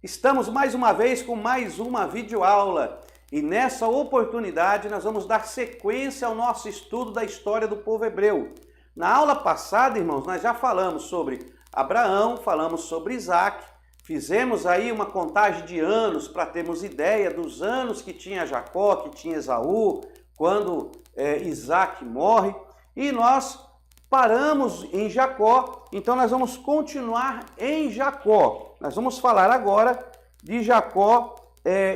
Estamos mais uma vez com mais uma videoaula e nessa oportunidade nós vamos dar sequência ao nosso estudo da história do povo hebreu. Na aula passada, irmãos, nós já falamos sobre Abraão, falamos sobre Isaac, fizemos aí uma contagem de anos para termos ideia dos anos que tinha Jacó, que tinha Esaú, quando Isaac morre, e nós paramos em Jacó, então nós vamos continuar em Jacó. Nós vamos falar agora de Jacó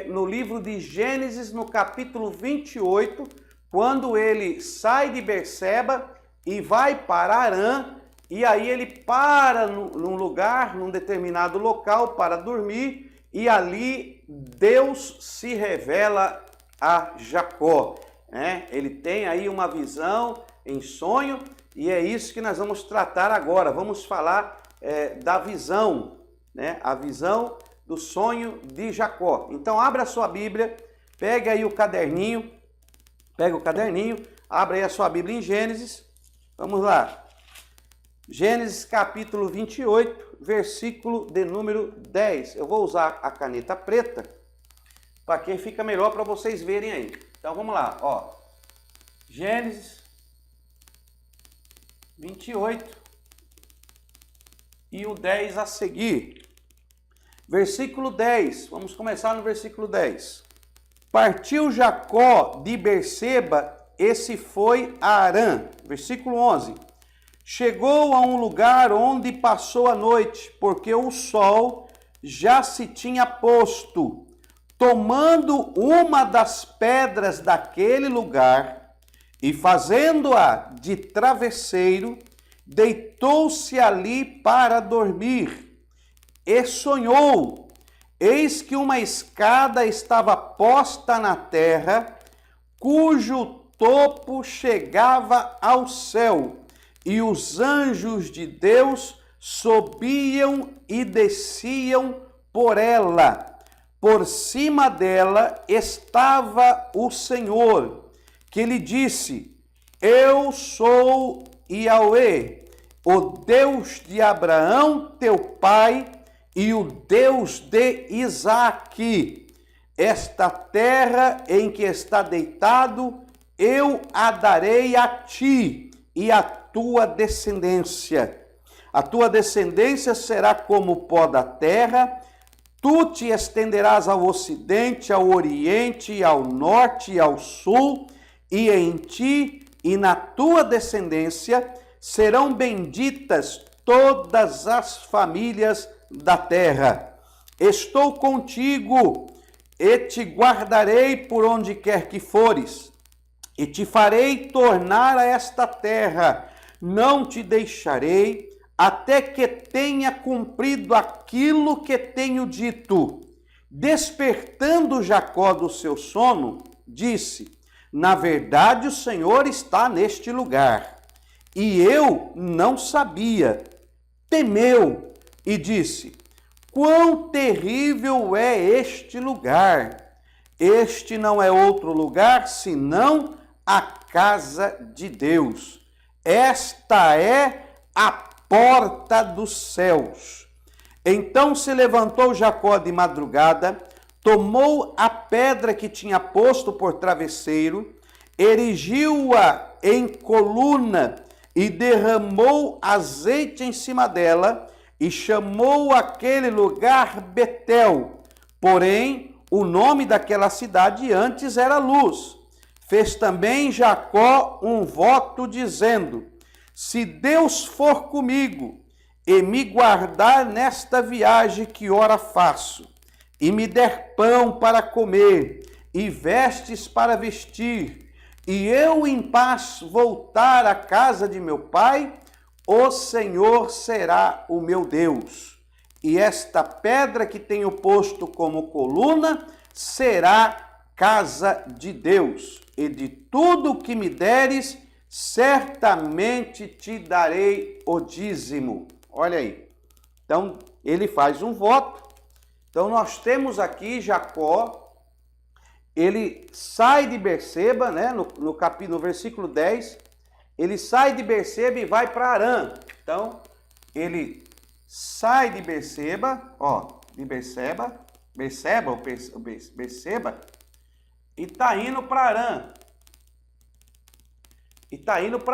no livro de Gênesis, no capítulo 28, quando ele sai de Berseba e vai para Harã, e aí ele para num lugar, num determinado local para dormir, e ali Deus se revela a Jacó. Ele tem aí uma visão em sonho, e é isso que nós vamos tratar agora. Vamos falar da visão, a visão do sonho de Jacó. Então, abra a sua Bíblia, pega aí o caderninho, abre aí a sua Bíblia em Gênesis. Vamos lá. Gênesis capítulo 28, versículo de número 10. Eu vou usar a caneta preta, para que fica melhor para vocês verem aí. Então, vamos lá, ó. Gênesis 28 e o 10 a seguir. Versículo 10, vamos começar no versículo 10. Partiu Jacó de Berseba e se foi a Harã. Versículo 11. Chegou a um lugar onde passou a noite, porque o sol já se tinha posto. Tomando uma das pedras daquele lugar e fazendo-a de travesseiro, deitou-se ali para dormir. E sonhou, eis que uma escada estava posta na terra, cujo topo chegava ao céu, e os anjos de Deus subiam e desciam por ela. Por cima dela estava o Senhor, que lhe disse: Eu sou Yahweh, o Deus de Abraão, teu pai, e o Deus de Isaque. Esta terra em que está deitado, eu a darei a ti e à tua descendência. A tua descendência será como o pó da terra, tu te estenderás ao ocidente, ao oriente, ao norte e ao sul, e em ti e na tua descendência serão benditas todas as famílias da terra. Estou contigo e te guardarei por onde quer que fores, e te farei tornar a esta terra. Não te deixarei até que tenha cumprido aquilo que tenho dito. Despertando Jacó do seu sono, disse: Na verdade, o Senhor está neste lugar, e eu não sabia. Temeu e disse: Quão terrível é este lugar! Este não é outro lugar senão a casa de Deus. Esta é a porta dos céus. Então se levantou Jacó de madrugada, tomou a pedra que tinha posto por travesseiro, erigiu-a em coluna e derramou azeite em cima dela, e chamou aquele lugar Betel. Porém, o nome daquela cidade antes era Luz. Fez também Jacó um voto dizendo: Se Deus for comigo e me guardar nesta viagem que ora faço, e me der pão para comer e vestes para vestir, e eu em paz voltar à casa de meu pai, o Senhor será o meu Deus, e esta pedra que tenho posto como coluna será casa de Deus, e de tudo que me deres, certamente te darei o dízimo. Olha aí. Então, ele faz um voto. Então, nós temos aqui Jacó, ele sai de Berseba, no versículo 10, ele sai de Berseba e vai para Harã. Então, ele sai de Berseba, de Berseba, e está indo para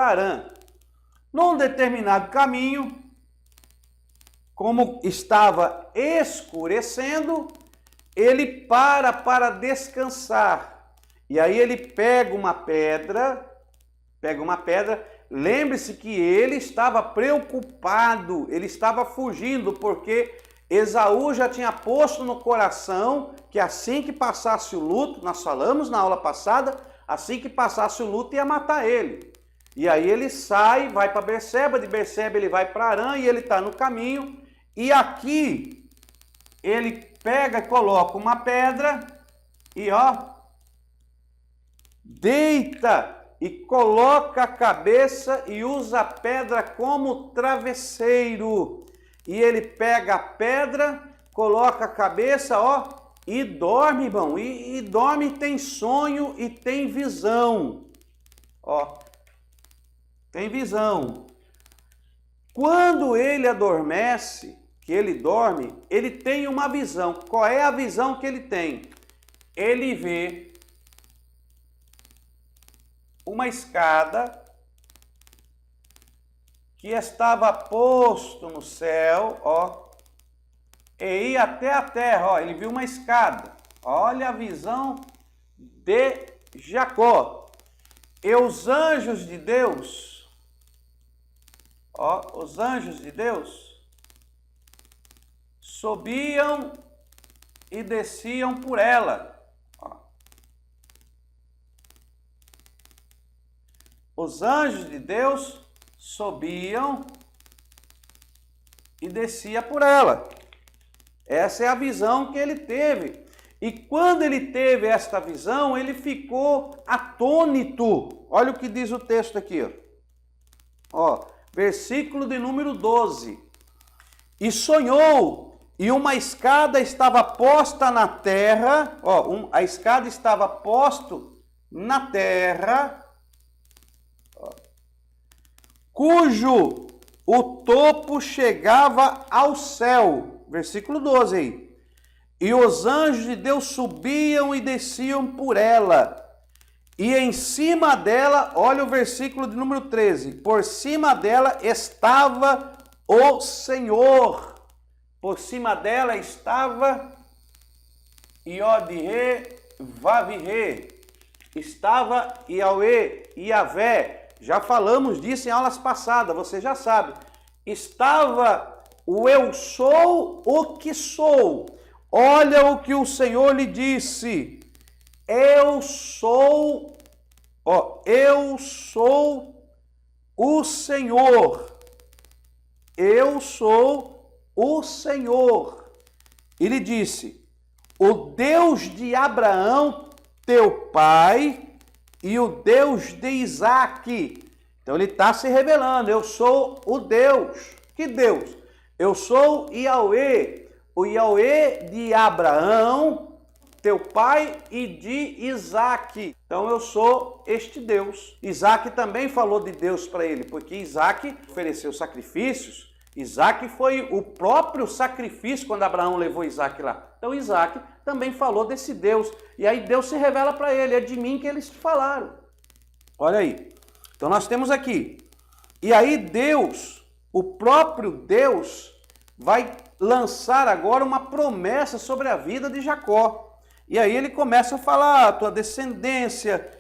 Arã. Num determinado caminho, como estava escurecendo, ele para descansar. E aí ele pega uma pedra. Lembre-se que ele estava preocupado, ele estava fugindo, porque Esaú já tinha posto no coração que assim que passasse o luto, nós falamos na aula passada, assim que passasse o luto ia matar ele. E aí ele sai, vai para Berseba, de Berseba ele vai para Arã e ele está no caminho. E aqui ele pega, coloca uma pedra e deita e coloca a cabeça e usa a pedra como travesseiro. E ele pega a pedra, coloca a cabeça, e dorme, irmão. E dorme, tem sonho e tem visão. Tem visão. Quando ele adormece, que ele dorme, ele tem uma visão. Qual é a visão que ele tem? Ele vê uma escada que estava posto no céu, e ia até a terra, ele viu uma escada. Olha a visão de Jacó. E os anjos de Deus, os anjos de Deus subiam e desciam por ela. Os anjos de Deus subiam e desciam por ela. Essa é a visão que ele teve. E quando ele teve esta visão, ele ficou atônito. Olha o que diz o texto aqui. Versículo de número 12. E sonhou, e uma escada estava posta na terra. A escada estava posta na terra, cujo o topo chegava ao céu. Versículo 12 aí. E os anjos de Deus subiam e desciam por ela. E em cima dela, olha o versículo de número 13. Por cima dela estava o Senhor. Por cima dela estava Iod-Ré, Vav-Ré. Estava Yahweh, Yavé. Já falamos disso em aulas passadas, você já sabe. Estava o eu sou o que sou. Olha o que o Senhor lhe disse. Eu sou o Senhor. Eu sou o Senhor. Ele disse: o Deus de Abraão, teu pai, e o Deus de Isaque. Então ele está se revelando. Eu sou o Deus. Que Deus? Eu sou Yahweh, o Yahweh de Abraão, teu pai, e de Isaque. Então eu sou este Deus. Isaque também falou de Deus para ele, porque Isaque ofereceu sacrifícios. Isaque foi o próprio sacrifício quando Abraão levou Isaque lá. Então Isaque também falou desse Deus. E aí Deus se revela para ele. É de mim que eles falaram. Olha aí. Então nós temos aqui. E aí Deus, o próprio Deus, vai lançar agora uma promessa sobre a vida de Jacó. E aí ele começa a falar: a tua descendência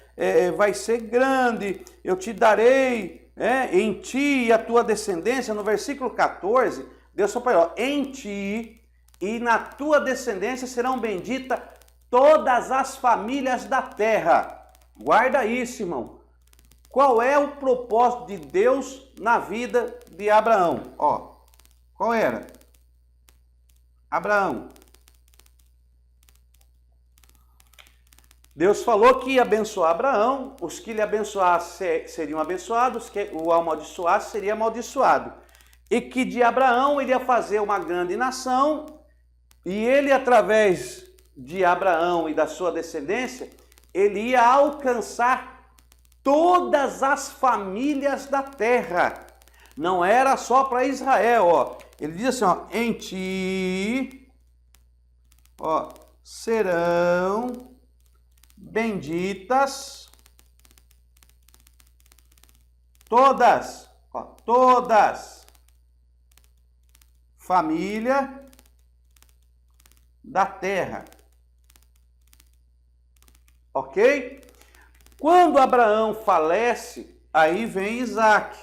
vai ser grande, eu te darei em ti e a tua descendência. No versículo 14, Deus falou para ele: em ti e na tua descendência serão benditas todas as famílias da terra. Guarda isso, irmão. Qual é o propósito de Deus na vida de Abraão? Qual era? Abraão. Deus falou que ia abençoar Abraão, os que lhe abençoassem seriam abençoados, que o amaldiçoasse seria amaldiçoado. E que de Abraão ele ia fazer uma grande nação, e ele, através de Abraão e da sua descendência, ele ia alcançar todas as famílias da terra. Não era só para Israel, Ele diz assim, em ti Ó, serão benditas todas, ó, todas, família da terra. Ok? Quando Abraão falece, aí vem Isaac.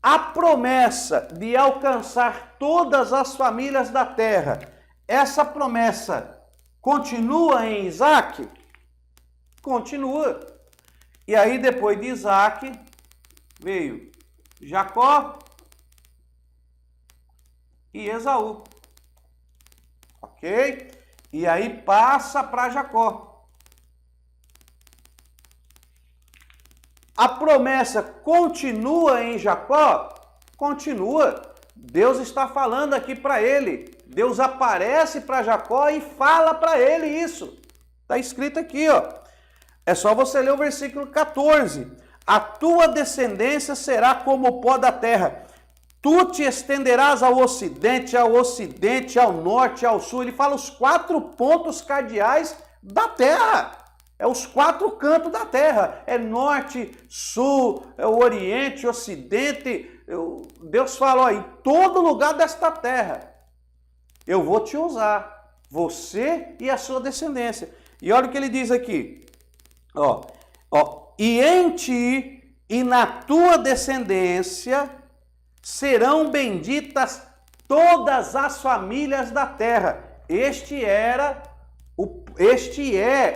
A promessa de alcançar todas as famílias da terra, essa promessa continua em Isaac? Continua. E aí depois de Isaac veio Jacó e Esaú. Ok? E aí passa para Jacó. A promessa continua em Jacó? Continua. Deus está falando aqui para ele. Deus aparece para Jacó e fala para ele isso. Está escrito aqui, ó. É só você ler o versículo 14. A tua descendência será como o pó da terra. Tu te estenderás ao ocidente, ao norte, ao sul. Ele fala os 4 pontos cardeais da terra. É os 4 cantos da terra. É norte, sul, é o oriente, ocidente. Deus fala, ó, em todo lugar desta terra, eu vou te usar. Você e a sua descendência. E olha o que ele diz aqui. Ó, e em ti e na tua descendência serão benditas todas as famílias da terra. Este é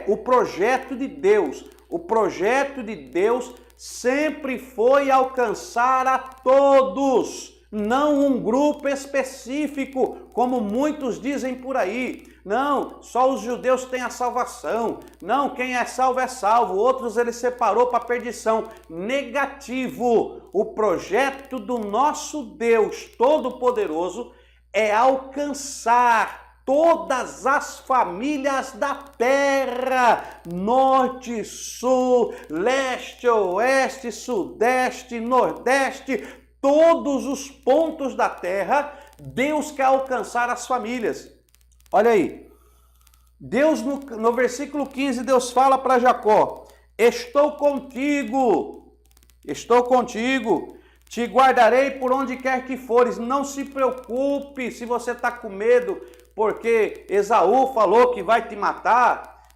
o projeto de Deus. O projeto de Deus sempre foi alcançar a todos, não um grupo específico, como muitos dizem por aí. Não, só os judeus têm a salvação. Não, quem é salvo. Outros ele separou para a perdição. Negativo. O projeto do nosso Deus Todo-Poderoso é alcançar todas as famílias da terra, norte, sul, leste, oeste, sudeste, nordeste, todos os pontos da terra, Deus quer alcançar as famílias. Olha aí, Deus no versículo 15, Deus fala para Jacó, estou contigo, te guardarei por onde quer que fores, não se preocupe se você está com medo, porque Esaú falou que vai te matar,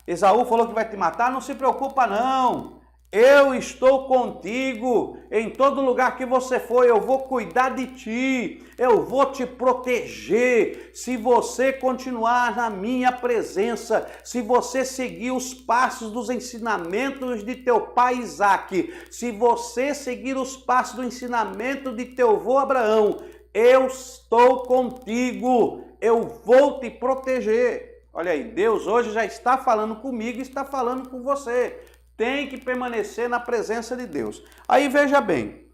não se preocupa não, eu estou contigo, em todo lugar que você for, eu vou cuidar de ti, eu vou te proteger, se você continuar na minha presença, se você seguir os passos dos ensinamentos de teu pai Isaque, se você seguir os passos do ensinamento de teu avô Abraão, eu estou contigo, eu vou te proteger. Olha aí, Deus hoje já está falando comigo e está falando com você. Tem que permanecer na presença de Deus. Aí veja bem,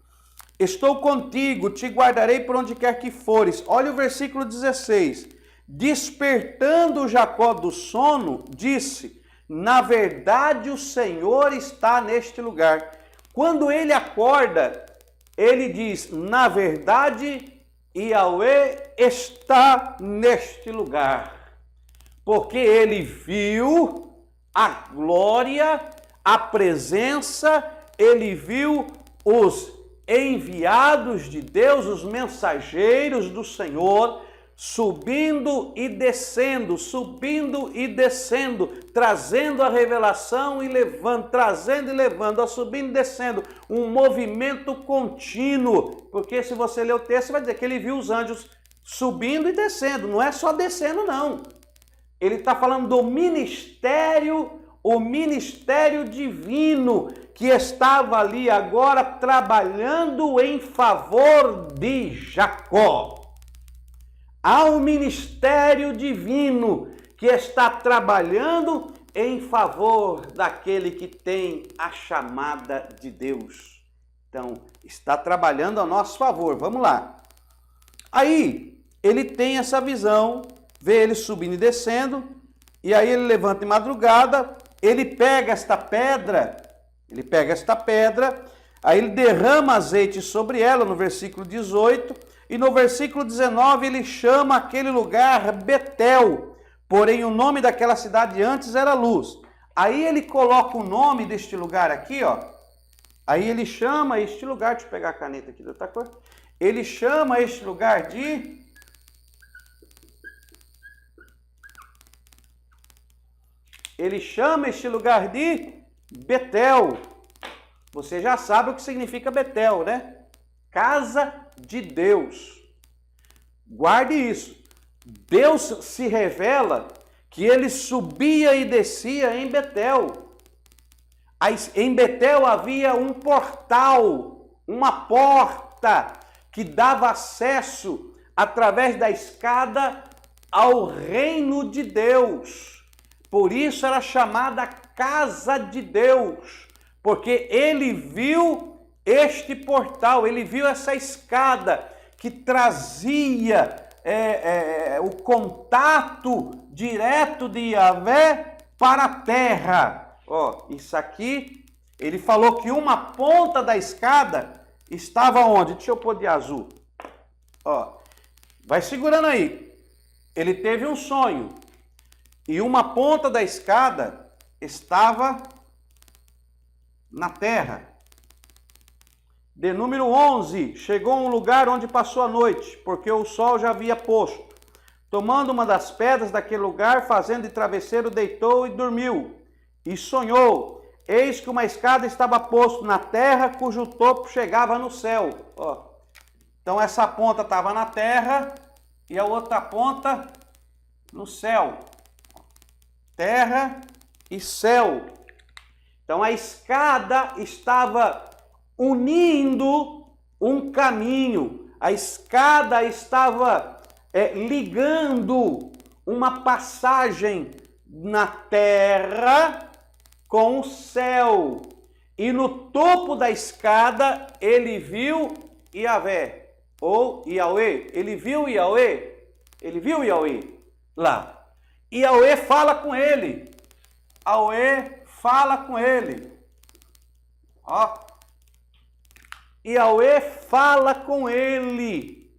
estou contigo, te guardarei por onde quer que fores. Olha o versículo 16. Despertando Jacó do sono, disse, na verdade o Senhor está neste lugar. Quando ele acorda, ele diz, na verdade, Yahweh está neste lugar. Porque ele viu a glória, a presença, ele viu os enviados de Deus, os mensageiros do Senhor, subindo e descendo, trazendo a revelação e levando, trazendo e levando, subindo e descendo, um movimento contínuo, porque se você ler o texto vai dizer que ele viu os anjos subindo e descendo, não é só descendo não, ele está falando do ministério, o ministério divino que estava ali agora trabalhando em favor de Jacó. Há um ministério divino que está trabalhando em favor daquele que tem a chamada de Deus. Então, está trabalhando a nosso favor. Vamos lá. Aí, ele tem essa visão, vê ele subindo e descendo, e aí ele levanta de madrugada, ele pega esta pedra, Aí ele derrama azeite sobre ela, no versículo 18, e no versículo 19 ele chama aquele lugar Betel, porém o nome daquela cidade antes era Luz. Aí ele coloca o nome deste lugar aqui, ó. Aí ele chama este lugar, deixa eu pegar a caneta aqui da outra cor. Ele chama este lugar de... Ele chama este lugar de Betel. Você já sabe o que significa Betel, né? Casa de Deus. Guarde isso. Deus se revela que ele subia e descia em Betel. Em Betel havia um portal, uma porta que dava acesso através da escada ao reino de Deus. Por isso era chamada Casa de Deus, porque ele viu este portal, ele viu essa escada que trazia o contato direto de Yahvé para a terra. Ó, isso aqui, ele falou que uma ponta da escada estava onde? Deixa eu pôr de azul. Ó, vai segurando aí. Ele teve um sonho. E uma ponta da escada estava na terra. De número 11, chegou a um lugar onde passou a noite, porque o sol já havia posto. Tomando uma das pedras daquele lugar, fazendo de travesseiro, deitou e dormiu. E sonhou, eis que uma escada estava posta na terra, cujo topo chegava no céu. Ó. Então essa ponta estava na terra e a outra ponta no céu. Terra e céu. Então a escada estava unindo um caminho. A escada estava ligando uma passagem na terra com o céu. E no topo da escada ele viu Yahvé, ou Yahweh. Ele viu Yahweh. Ele viu Yahweh lá. E Yahweh fala com ele. Yahweh fala com ele. Ó. Yahweh fala com ele.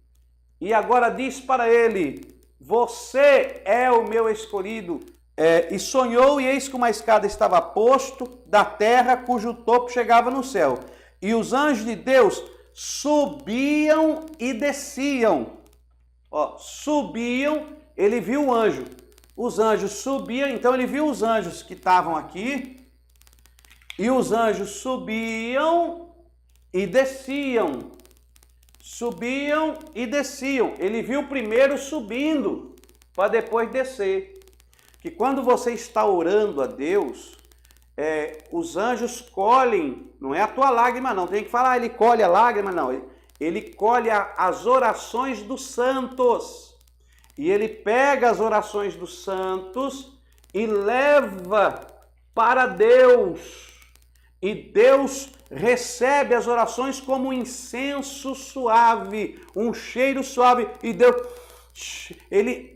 E agora diz para ele: você é o meu escolhido. E sonhou, e eis que uma escada estava posto da terra, cujo topo chegava no céu. E os anjos de Deus subiam e desciam. Ó, subiam, ele viu o anjo. Os anjos subiam, então ele viu os anjos que estavam aqui. E os anjos subiam e desciam. Subiam e desciam. Ele viu primeiro subindo, para depois descer. Que quando você está orando a Deus, os anjos colhem, não é a tua lágrima não, tem que falar, ele colhe a lágrima, não. Ele colhe as orações dos santos. E ele pega as orações dos santos e leva para Deus. E Deus recebe as orações como um incenso suave, um cheiro suave. E Deus, ele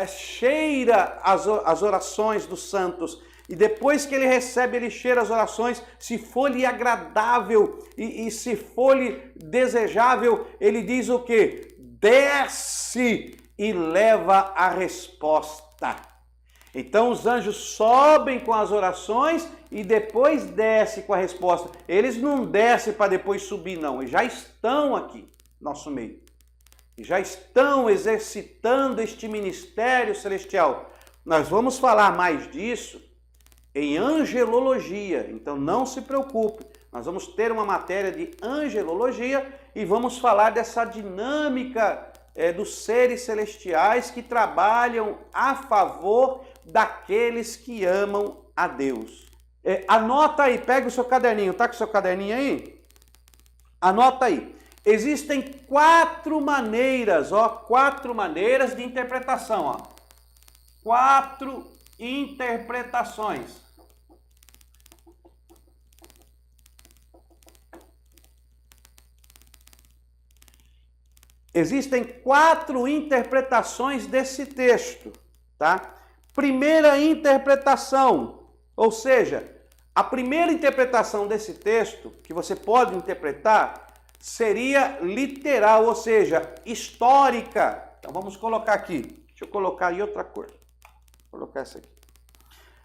cheira as orações dos santos. E depois que ele recebe, ele cheira as orações. Se for-lhe agradável e se for-lhe desejável, ele diz o quê? Desce e leva a resposta. Então os anjos sobem com as orações e depois descem com a resposta. Eles não descem para depois subir, não. Eles já estão aqui, nosso meio. E já estão exercitando este ministério celestial. Nós vamos falar mais disso em angelologia. Então não se preocupe. Nós vamos ter uma matéria de angelologia e vamos falar dessa dinâmica dos seres celestiais que trabalham a favor daqueles que amam a Deus. Anota aí, pega o seu caderninho, tá com o seu caderninho aí? Anota aí. Existem 4 maneiras, ó, 4 maneiras de interpretação, ó. 4 interpretações. Existem 4 interpretações desse texto, tá? Primeira interpretação, ou seja, A primeira interpretação desse texto, que você pode interpretar, seria literal, ou seja, histórica. Então vamos colocar aqui. Deixa eu colocar em outra cor. Vou colocar essa aqui.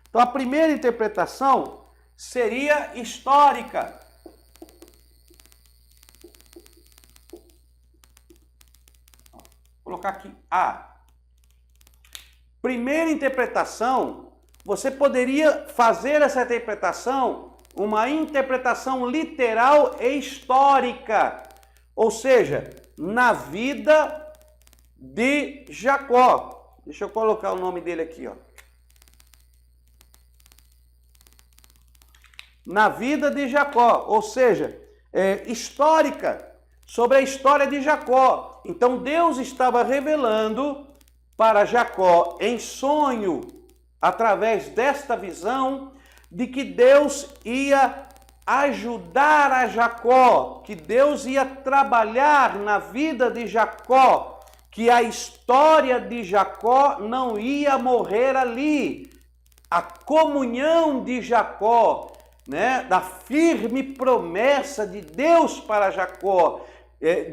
Então a primeira interpretação seria histórica. Vou colocar aqui A. Primeira interpretação, você poderia fazer essa interpretação uma interpretação literal e histórica, ou seja, na vida de Jacó. Deixa eu colocar o nome dele aqui, ó. Na vida de Jacó, ou seja, histórica, sobre a história de Jacó. Então Deus estava revelando para Jacó em sonho, através desta visão, de que Deus ia ajudar a Jacó, que Deus ia trabalhar na vida de Jacó, que a história de Jacó não ia morrer ali. A comunhão de Jacó, né, da firme promessa de Deus para Jacó,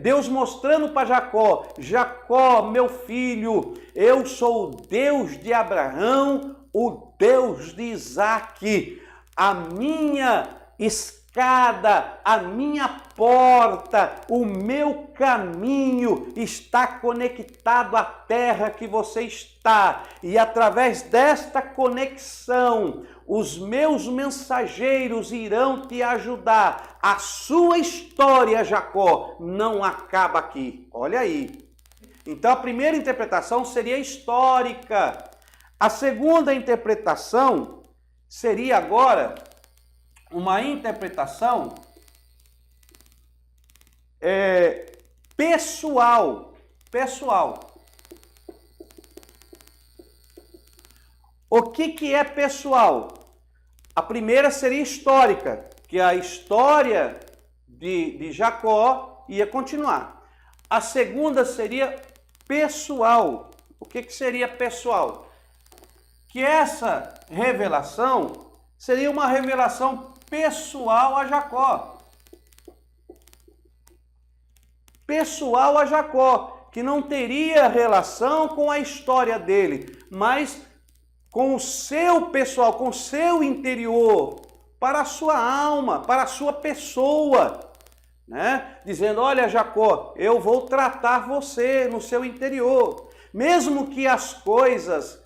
Deus mostrando para Jacó: Jacó, meu filho, eu sou o Deus de Abraão, o Deus de Isaque. A minha escada, a minha porta, o meu caminho está conectado à terra que você está. E através desta conexão, os meus mensageiros irão te ajudar. A sua história, Jacó, não acaba aqui. Olha aí. Então a primeira interpretação seria histórica. A segunda interpretação seria agora uma interpretação pessoal. O que é pessoal? A primeira seria histórica, que a história de Jacó ia continuar. A segunda seria pessoal. O que seria pessoal? Que essa revelação seria uma revelação pessoal a Jacó. Pessoal a Jacó, que não teria relação com a história dele, mas com o seu pessoal, com o seu interior, para a sua alma, para a sua pessoa, né? Dizendo: olha, Jacó, eu vou tratar você no seu interior. Mesmo que as coisas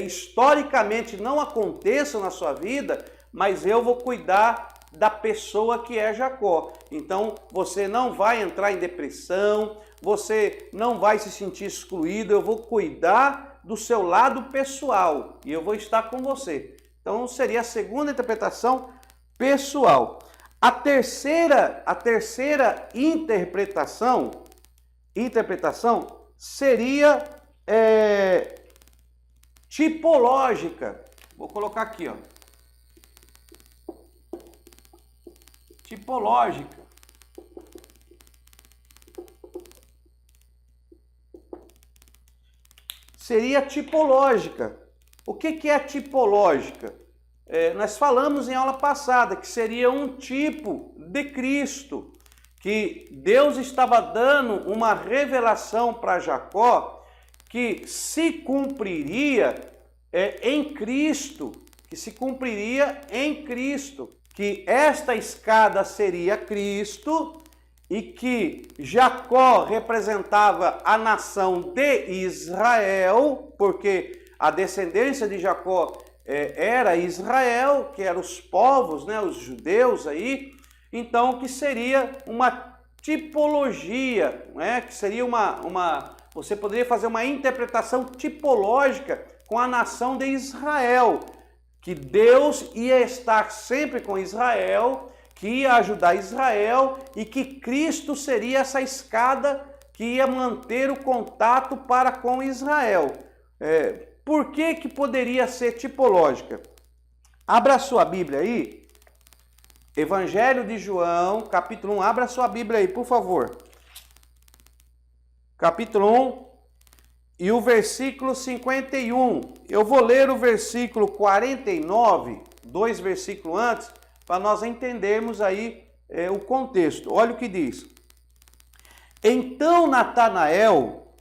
historicamente não aconteçam na sua vida, mas eu vou cuidar da pessoa que é Jacó. Então você não vai entrar em depressão, você não vai se sentir excluído, eu vou cuidar do seu lado pessoal e eu vou estar com você. Então seria a segunda interpretação, pessoal. A terceira interpretação seria tipológica. Vou colocar aqui, ó. Tipológica. Seria tipológica. O que é tipológica? Nós falamos em aula passada que seria um tipo de Cristo, que Deus estava dando uma revelação para Jacó que se cumpriria em Cristo, que esta escada seria Cristo e que Jacó representava a nação de Israel, porque a descendência de Jacó era Israel, que eram os povos, né, os judeus aí. Então, que seria uma tipologia, né, que seria você poderia fazer uma interpretação tipológica com a nação de Israel, que Deus ia estar sempre com Israel, que ia ajudar Israel e que Cristo seria essa escada que ia manter o contato para com Israel. Por que poderia ser tipológica? Abra a sua Bíblia aí, Evangelho de João, capítulo 1, abra a sua Bíblia aí, por favor. Capítulo 1 e o versículo 51. Eu vou ler o versículo 49 2 versículos antes, para nós entendermos aí o contexto. Olha o que diz. Então Natanael,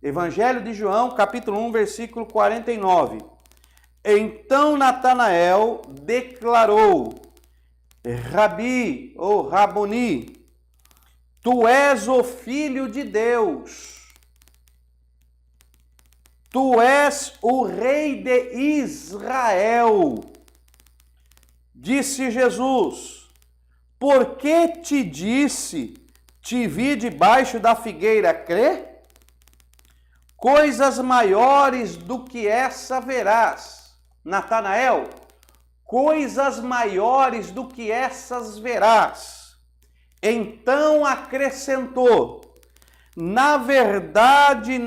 Evangelho de João, capítulo 1, versículo 49. Então Natanael declarou: Rabi, ou Raboni, tu és o Filho de Deus. Tu és o Rei de Israel. Disse Jesus: por que te disse, te vi debaixo da figueira, crê? Coisas maiores do que essa verás. Natanael, coisas maiores do que essas verás. Então acrescentou: na verdade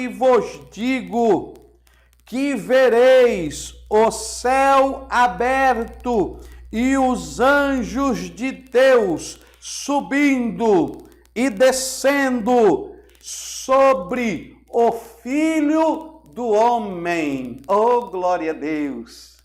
vos digo, que vereis o céu aberto e os anjos de Deus subindo e descendo sobre o Filho do Homem. Oh, glória a Deus!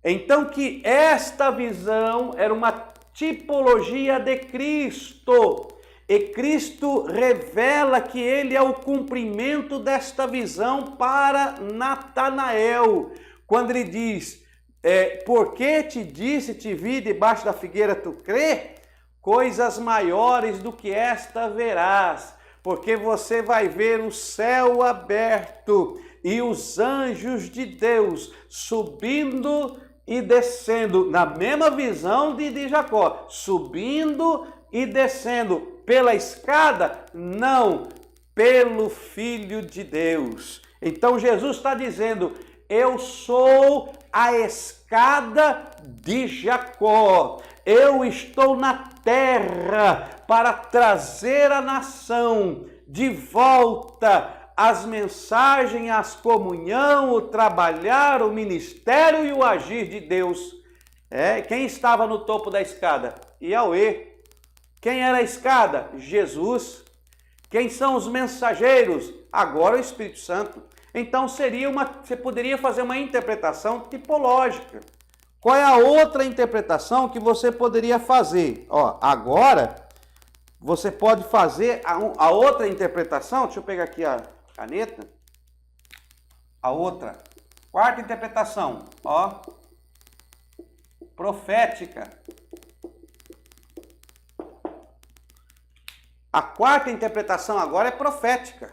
Então que esta visão era uma tipologia de Cristo. E Cristo revela que ele é o cumprimento desta visão para Natanael. Quando ele diz, por que te disse, te vi debaixo da figueira, tu crê? Coisas maiores do que esta verás. Porque você vai ver o céu aberto e os anjos de Deus subindo e descendo. Na mesma visão de Jacó, subindo e descendo. Pela escada? Não, pelo Filho de Deus. Então Jesus está dizendo, eu sou a escada de Jacó. Eu estou na terra para trazer a nação de volta às mensagens, às comunhão, o trabalhar, o ministério e o agir de Deus. Quem estava no topo da escada? Yahweh. Quem era a escada? Jesus. Quem são os mensageiros? Agora o Espírito Santo. Então você poderia fazer uma interpretação tipológica. Qual é a outra interpretação que você poderia fazer? Agora você pode fazer a outra interpretação. Deixa eu pegar aqui a caneta. A outra. Quarta interpretação. Profética. A quarta interpretação agora é profética.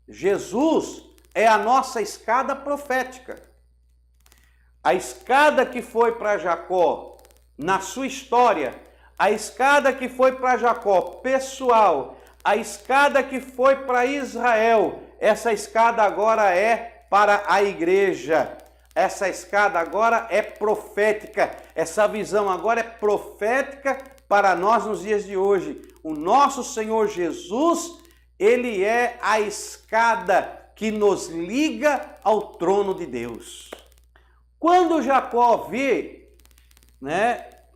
Jesus é a nossa escada profética. A escada que foi para Jacó na sua história, a escada que foi para Jacó pessoal, a escada que foi para Israel, essa escada agora é para a igreja. Essa escada agora é profética. Essa visão agora é profética para nós nos dias de hoje. O nosso Senhor Jesus, ele é a escada que nos liga ao trono de Deus. Quando Jacó vê,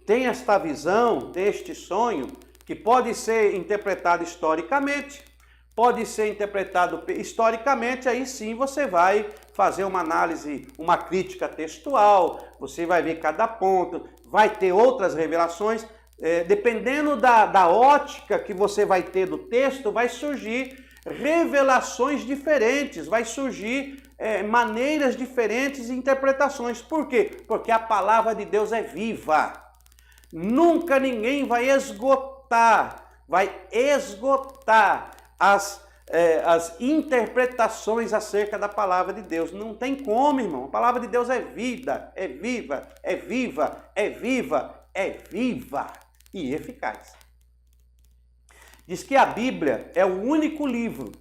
tem esta visão, tem este sonho, que pode ser interpretado historicamente, pode ser interpretado historicamente, aí sim você vai fazer uma análise, uma crítica textual, você vai ver cada ponto, vai ter outras revelações, dependendo da ótica que você vai ter do texto, vai surgir revelações diferentes, vai surgir maneiras diferentes de interpretações. Por quê? Porque a palavra de Deus é viva. Nunca ninguém vai esgotar as interpretações acerca da palavra de Deus. Não tem como, irmão. A palavra de Deus é vida, é viva, é viva, é viva, é viva e eficaz. Diz que a Bíblia é o único livro,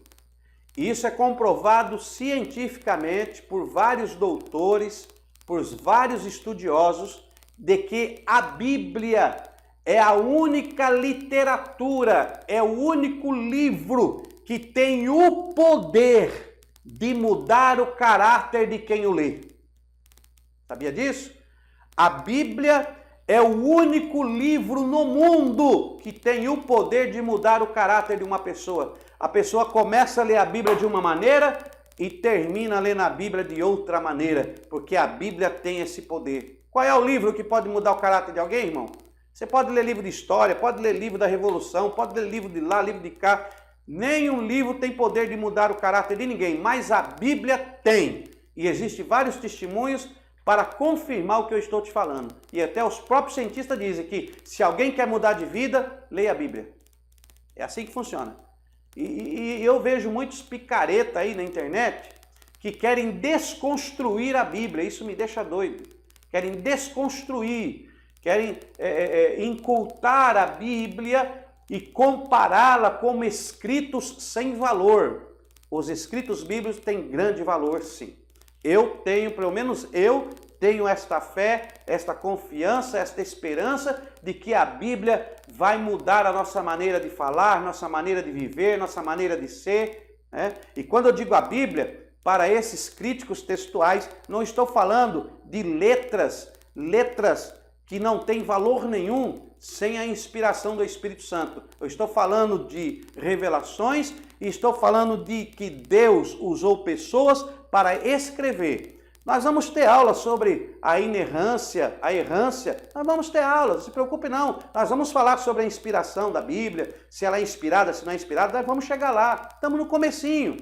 e isso é comprovado cientificamente por vários doutores, por vários estudiosos, de que a Bíblia é a única literatura, é o único livro que tem o poder de mudar o caráter de quem o lê. Sabia disso? A Bíblia é o único livro no mundo que tem o poder de mudar o caráter de uma pessoa. A pessoa começa a ler a Bíblia de uma maneira, e termina lendo a Bíblia de outra maneira, porque a Bíblia tem esse poder. Qual é o livro que pode mudar o caráter de alguém, irmão? Você pode ler livro de história, pode ler livro da Revolução, pode ler livro de lá, livro de cá. Nenhum livro tem poder de mudar o caráter de ninguém, mas a Bíblia tem. E existem vários testemunhos para confirmar o que eu estou te falando. E até os próprios cientistas dizem que se alguém quer mudar de vida, leia a Bíblia. É assim que funciona. E eu vejo muitos picareta aí na internet que querem desconstruir a Bíblia. Isso me deixa doido. Querem desconstruir, querem incultar a Bíblia e compará-la como escritos sem valor. Os escritos bíblicos têm grande valor, sim. Pelo menos eu tenho esta fé, esta confiança, esta esperança de que a Bíblia vai mudar a nossa maneira de falar, nossa maneira de viver, nossa maneira de ser, né? E quando eu digo a Bíblia, para esses críticos textuais, não estou falando de letras que não têm valor nenhum sem a inspiração do Espírito Santo. Eu estou falando de revelações e estou falando de que Deus usou pessoas para escrever. Nós vamos ter aula sobre a inerrância, a errância. Nós vamos ter aula, não se preocupe não. Nós vamos falar sobre a inspiração da Bíblia, se ela é inspirada, se não é inspirada. Nós vamos chegar lá. Estamos no comecinho.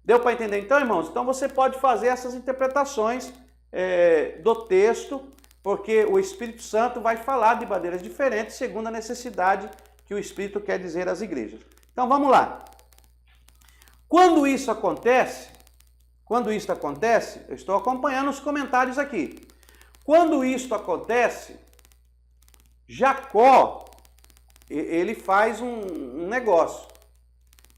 Deu para entender então, irmãos? Então você pode fazer essas interpretações do texto, porque o Espírito Santo vai falar de maneiras diferentes, segundo a necessidade que o Espírito quer dizer às igrejas. Então vamos lá. Quando isso acontece, eu estou acompanhando os comentários aqui. Quando isso acontece, Jacó, ele faz um negócio.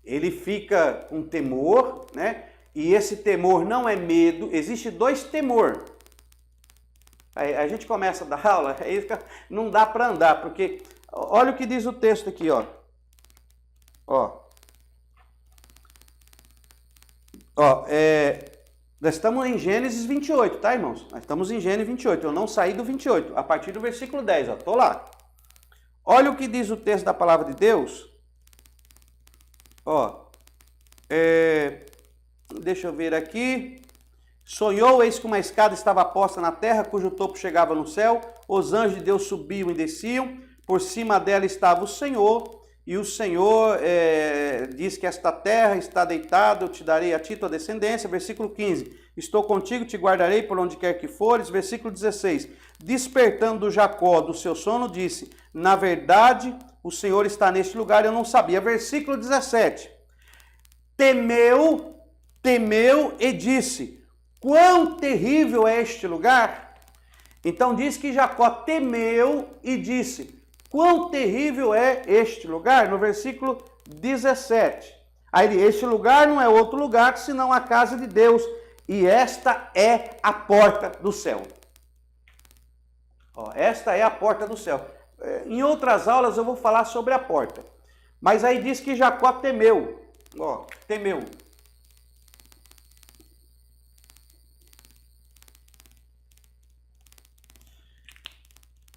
Ele fica com temor, né? E esse temor não é medo, existe dois temor. Aí a gente começa a dar aula, aí não dá para andar, porque olha o que diz o texto aqui, ó. Nós estamos em Gênesis 28, tá, irmãos? Nós estamos em Gênesis 28, eu não saí do 28, a partir do versículo 10, ó, tô lá. Olha o que diz o texto da palavra de Deus. Deixa eu ver aqui. Sonhou, eis que uma escada estava posta na terra, cujo topo chegava no céu. Os anjos de Deus subiam e desciam. Por cima dela estava o Senhor. E o Senhor diz que esta terra está deitada, eu te darei a ti tua descendência. Versículo 15. Estou contigo, te guardarei por onde quer que fores. Versículo 16. Despertando Jacó do seu sono, disse: na verdade, o Senhor está neste lugar, eu não sabia. Versículo 17. Temeu e disse: quão terrível é este lugar? Então diz que Jacó temeu e disse: quão terrível é este lugar? No versículo 17. Aí ele: este lugar não é outro lugar senão a casa de Deus, e esta é a porta do céu. Esta é a porta do céu. Em outras aulas eu vou falar sobre a porta. Mas aí diz que Jacó temeu. Temeu.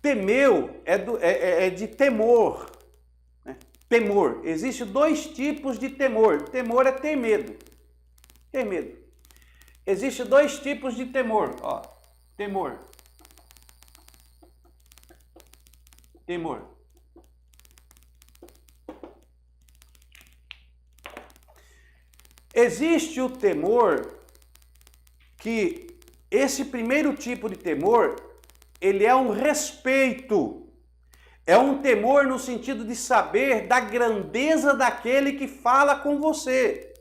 Temeu é de temor. Né? Temor. Existem dois tipos de temor. Temor é ter medo. Ter medo. Existem dois tipos de temor. Temor. Temor. Existe o temor que esse primeiro tipo de temor, ele é um respeito. É um temor no sentido de saber da grandeza daquele que fala com você.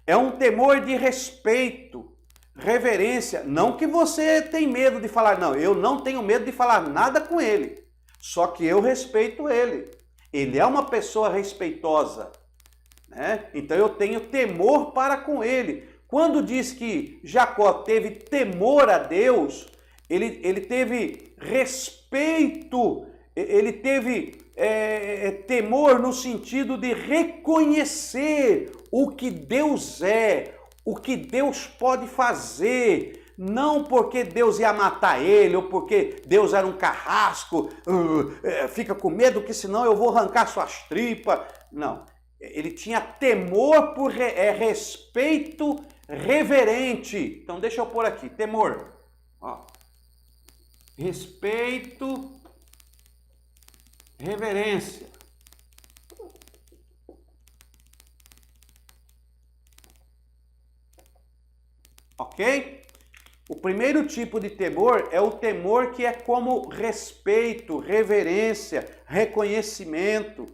É um temor de respeito, reverência. Não que você tem medo de falar, não, eu não tenho medo de falar nada com ele. Só que eu respeito ele. Ele é uma pessoa respeitosa, né? Então eu tenho temor para com ele. Quando diz que Jacó teve temor a Deus, ele teve respeito, ele teve temor no sentido de reconhecer o que Deus é, o que Deus pode fazer. Não porque Deus ia matar ele, ou porque Deus era um carrasco, fica com medo que senão eu vou arrancar suas tripas. Não. ele tinha temor por respeito reverente. Então deixa eu pôr aqui, temor. Ó. Respeito, reverência. Ok? O primeiro tipo de temor é o temor que é como respeito, reverência, reconhecimento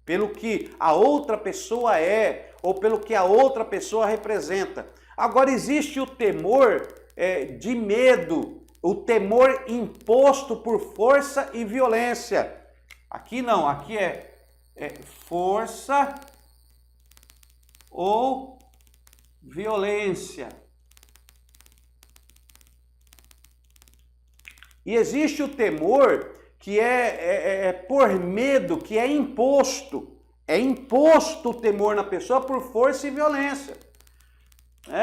pelo que a outra pessoa é ou pelo que a outra pessoa representa. Agora existe o temor de medo, o temor imposto por força e violência. Aqui não, aqui é força ou violência. E existe o temor que é por medo, que é imposto. É imposto o temor na pessoa por força e violência.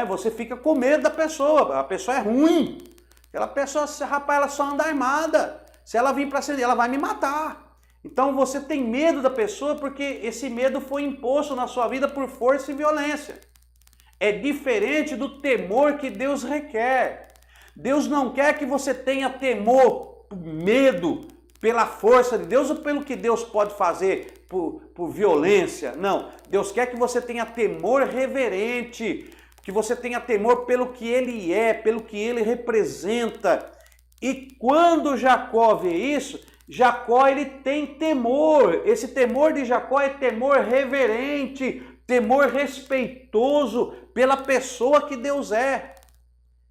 Você fica com medo da pessoa, a pessoa é ruim. Aquela pessoa, rapaz, ela só anda armada. Se ela vir para cima, ela vai me matar. Então você tem medo da pessoa porque esse medo foi imposto na sua vida por força e violência. É diferente do temor que Deus requer. Deus não quer que você tenha temor, medo pela força de Deus ou pelo que Deus pode fazer por violência. Não, Deus quer que você tenha temor reverente, que você tenha temor pelo que Ele é, pelo que Ele representa. E quando Jacó vê isso, Jacó ele tem temor. Esse temor de Jacó é temor reverente, temor respeitoso pela pessoa que Deus é.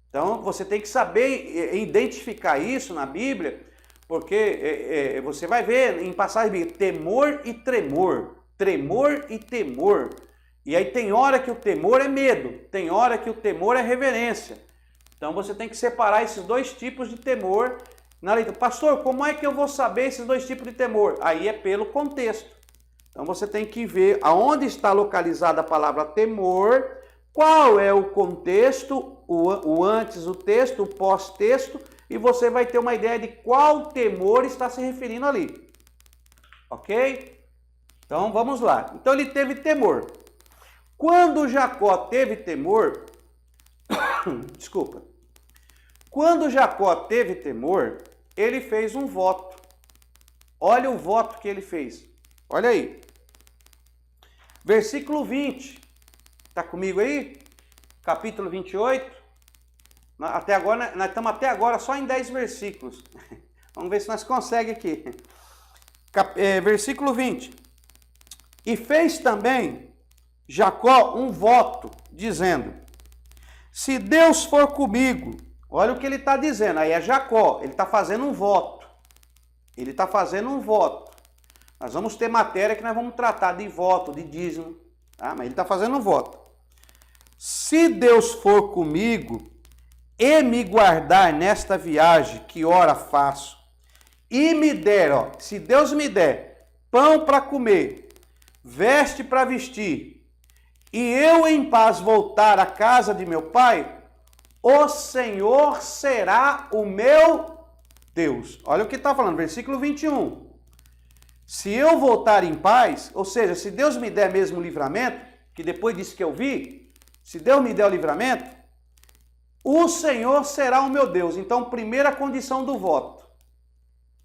Então, você tem que saber identificar isso na Bíblia, porque você vai ver em passagem bíblica, temor e tremor, tremor e temor. E aí tem hora que o temor é medo, tem hora que o temor é reverência. Então, você tem que separar esses dois tipos de temor na leitura. Pastor, como é que eu vou saber esses dois tipos de temor? Aí é pelo contexto. Então, você tem que ver aonde está localizada a palavra temor, qual é o contexto, o antes, o texto, o pós-texto, e você vai ter uma ideia de qual temor está se referindo ali. Ok? Então, vamos lá. Então, ele teve temor. Quando Jacó teve temor, desculpa. Quando Jacó teve temor, ele fez um voto. Olha o voto que ele fez. Olha aí. Versículo 20. Está comigo aí? Capítulo 28. Até agora, nós estamos até agora só em 10 versículos. Vamos ver se nós conseguimos aqui. Versículo 20. E fez também Jacó um voto, dizendo: se Deus for comigo, olha o que ele está dizendo, aí é Jacó, ele está fazendo um voto. Ele está fazendo um voto. Nós vamos ter matéria que nós vamos tratar de voto, de dízimo, tá? Mas ele está fazendo um voto. Se Deus for comigo e me guardar nesta viagem que ora faço, e me der, se Deus me der pão para comer, veste para vestir, e eu em paz voltar à casa de meu pai, o Senhor será o meu Deus. Olha o que está falando, versículo 21. Se eu voltar em paz, ou seja, se Deus me der mesmo o livramento, que depois disso que eu vi, se Deus me der o livramento, o Senhor será o meu Deus. Então, primeira condição do voto.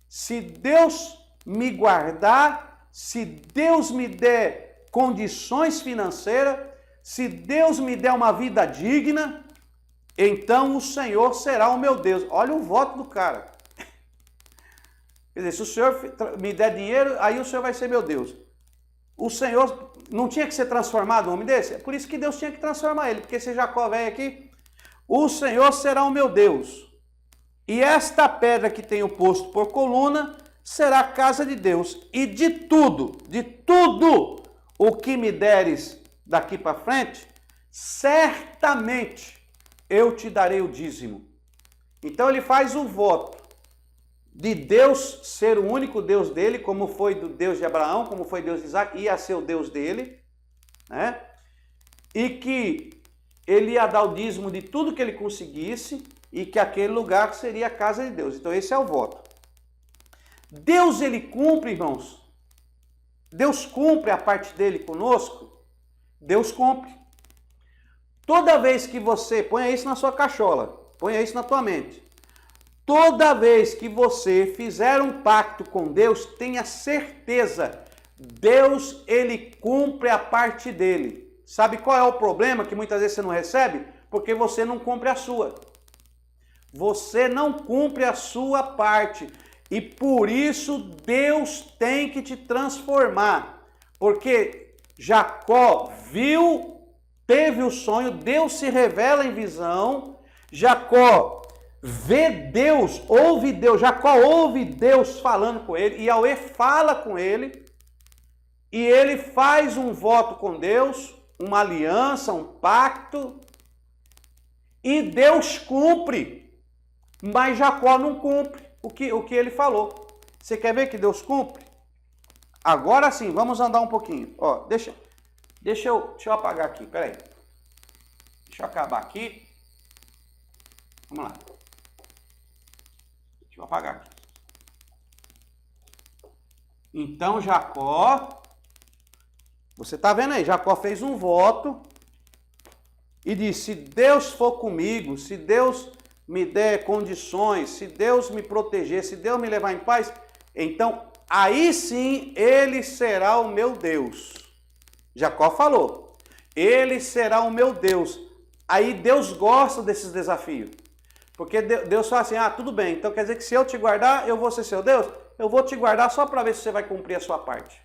Se Deus me guardar, se Deus me der condições financeiras, se Deus me der uma vida digna, então o Senhor será o meu Deus. Olha o voto do cara. Quer dizer, se o Senhor me der dinheiro, aí o Senhor vai ser meu Deus. O Senhor não tinha que ser transformado um homem desse? É por isso que Deus tinha que transformar ele, porque esse Jacó velho aqui, o Senhor será o meu Deus. E esta pedra que tenho posto por coluna será a casa de Deus. E de tudo o que me deres daqui para frente, certamente eu te darei o dízimo. Então ele faz o voto de Deus ser o único Deus dele, como foi do Deus de Abraão, como foi Deus de Isaac, ia ser o Deus dele, né? E que ele ia dar o dízimo de tudo que ele conseguisse e que aquele lugar seria a casa de Deus. Então esse é o voto. Deus, ele cumpre, irmãos, Deus cumpre a parte dele conosco? Deus cumpre. Toda vez que você, ponha isso na sua cachola, ponha isso na tua mente. Toda vez que você fizer um pacto com Deus, tenha certeza, Deus, ele cumpre a parte dele. Sabe qual é o problema que muitas vezes você não recebe? Porque você não cumpre a sua. Você não cumpre a sua parte. E por isso Deus tem que te transformar. Porque Jacó viu, teve o sonho, Deus se revela em visão, Jacó vê Deus, ouve Deus, Jacó ouve Deus falando com ele, e Yahweh fala com ele, e ele faz um voto com Deus, uma aliança, um pacto, e Deus cumpre, mas Jacó não cumpre o que ele falou. Você quer ver que Deus cumpre? Agora sim, vamos andar um pouquinho. Ó, deixa eu apagar aqui, peraí. Deixa eu acabar aqui. Vamos lá. Deixa eu apagar aqui. Então, Jacó, você está vendo aí, Jacó fez um voto e disse, se Deus for comigo, se Deus me der condições, se Deus me proteger, se Deus me levar em paz, então aí sim ele será o meu Deus. Jacó falou, ele será o meu Deus. Aí Deus gosta desses desafios. Porque Deus fala assim, tudo bem, então quer dizer que se eu te guardar, eu vou ser seu Deus? Eu vou te guardar só para ver se você vai cumprir a sua parte.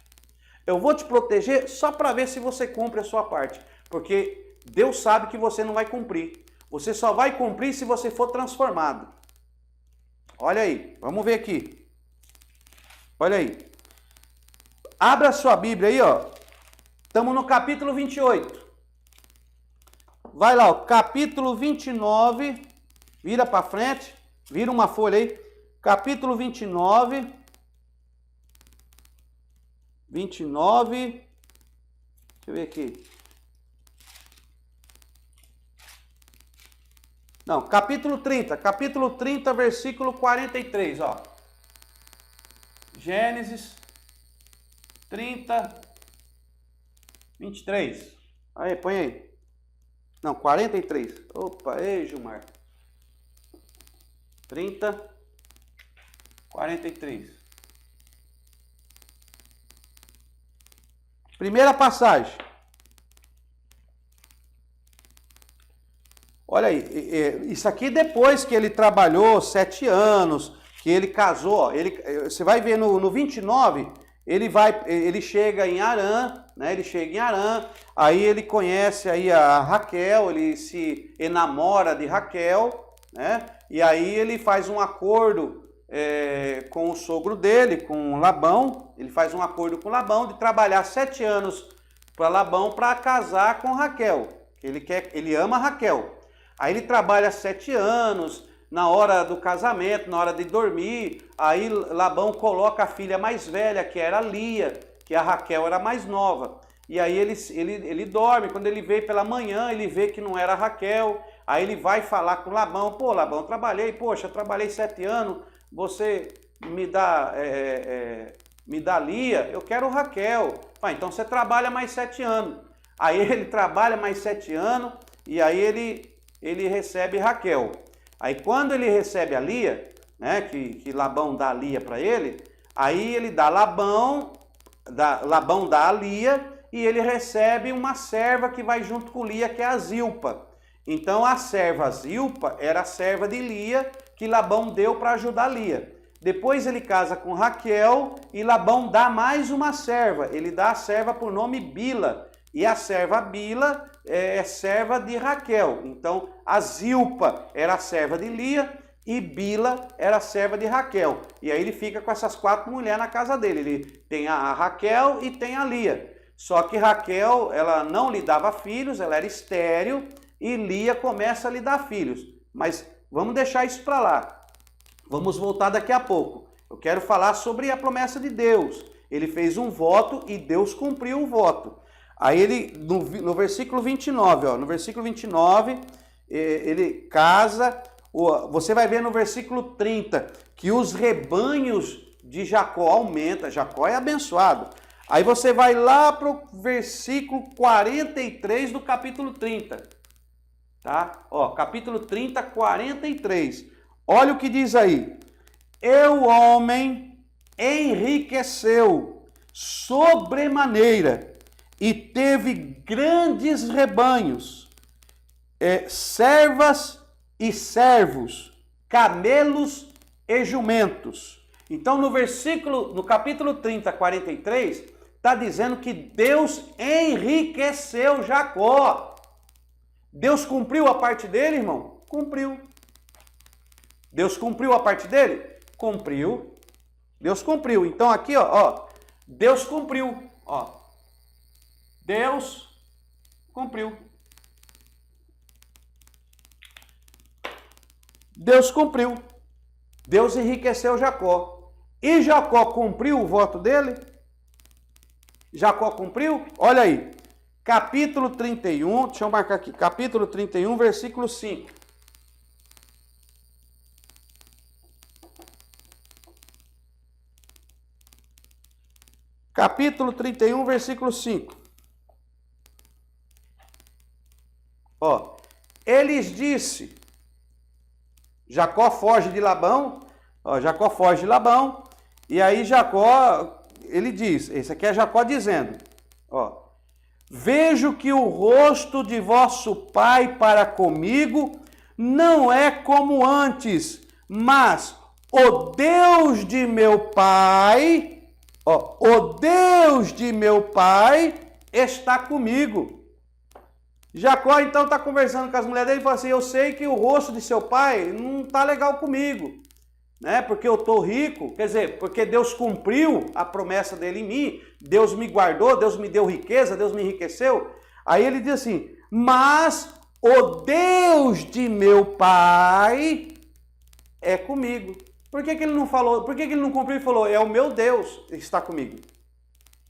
Eu vou te proteger só para ver se você cumpre a sua parte. Porque Deus sabe que você não vai cumprir. Você só vai cumprir se você for transformado. Olha aí, vamos ver aqui. Olha aí. Abra a sua Bíblia aí, ó. Estamos no capítulo 28. Vai lá, ó, capítulo 29. Vira para frente. Vira uma folha aí. Capítulo 29. 29. Deixa eu ver aqui. Não, capítulo 30. Capítulo 30, versículo 43, ó. Gênesis 30, 23. Aí, põe aí. Não, 43. Opa, ei, Gilmar. 30, 43. Primeira passagem. Olha aí, isso aqui depois que ele trabalhou 7 anos, que ele casou, você vai ver no 29, ele chega em Harã, né? Ele chega em Harã, aí ele conhece aí a Raquel, ele se enamora de Raquel, né? E aí ele faz um acordo com o sogro dele, com Labão, ele faz um acordo com Labão de trabalhar 7 anos para Labão para casar com Raquel, que ele ama Raquel. Aí ele trabalha 7 anos, na hora do casamento, na hora de dormir, aí Labão coloca a filha mais velha, que era Lia, que a Raquel era mais nova. E aí ele dorme, quando ele vê pela manhã, ele vê que não era a Raquel, aí ele vai falar com Labão, pô Labão, eu trabalhei 7 anos, você me dá Lia, eu quero Raquel. Então você trabalha mais 7 anos. Aí ele trabalha mais 7 anos, e aí ele recebe Raquel. Aí quando ele recebe a Lia, né, que Labão dá a Lia para ele, aí ele dá Labão dá a Lia e ele recebe uma serva que vai junto com Lia, que é a Zilpa. Então a serva Zilpa era a serva de Lia que Labão deu para ajudar Lia. Depois ele casa com Raquel e Labão dá mais uma serva. Ele dá a serva por nome Bila. E a serva Bila é serva de Raquel. Então, a Zilpa era a serva de Lia e Bila era a serva de Raquel. E aí ele fica com essas 4 mulheres na casa dele. Ele tem a Raquel e tem a Lia. Só que Raquel, ela não lhe dava filhos, ela era estéril, e Lia começa a lhe dar filhos. Mas vamos deixar isso para lá. Vamos voltar daqui a pouco. Eu quero falar sobre a promessa de Deus. Ele fez um voto e Deus cumpriu o voto. Aí ele, no versículo 29, ó, no versículo 29, ele casa, você vai ver no versículo 30, que os rebanhos de Jacó aumentam, Jacó é abençoado. Aí você vai lá para o versículo 43 do capítulo 30. Tá? Ó, capítulo 30, 43. Olha o que diz aí. E o homem enriqueceu sobremaneira e teve grandes rebanhos, servas e servos, camelos e jumentos. Então no capítulo 30, 43, está dizendo que Deus enriqueceu Jacó. Deus cumpriu a parte dele, irmão? Cumpriu. Deus cumpriu a parte dele? Cumpriu. Deus cumpriu. Então aqui, ó, Deus cumpriu, ó. Deus cumpriu. Deus cumpriu. Deus enriqueceu Jacó. E Jacó cumpriu o voto dele? Jacó cumpriu? Olha aí. Capítulo 31, deixa eu marcar aqui. Capítulo 31, versículo 5. Capítulo 31, versículo 5. Ó, eles disse, Jacó foge de Labão, ó, Jacó foge de Labão, e aí Jacó, ele diz, esse aqui é Jacó dizendo, ó, vejo que o rosto de vosso pai para comigo não é como antes, mas o Deus de meu pai, ó, o Deus de meu pai está comigo. Jacó então está conversando com as mulheres dele e fala assim, eu sei que o rosto de seu pai não está legal comigo, né? Porque eu estou rico, quer dizer, porque Deus cumpriu a promessa dele em mim, Deus me guardou, Deus me deu riqueza, Deus me enriqueceu. Aí ele diz assim, mas o Deus de meu pai é comigo. Por que ele não falou, por que ele não cumpriu e falou, é o meu Deus que está comigo?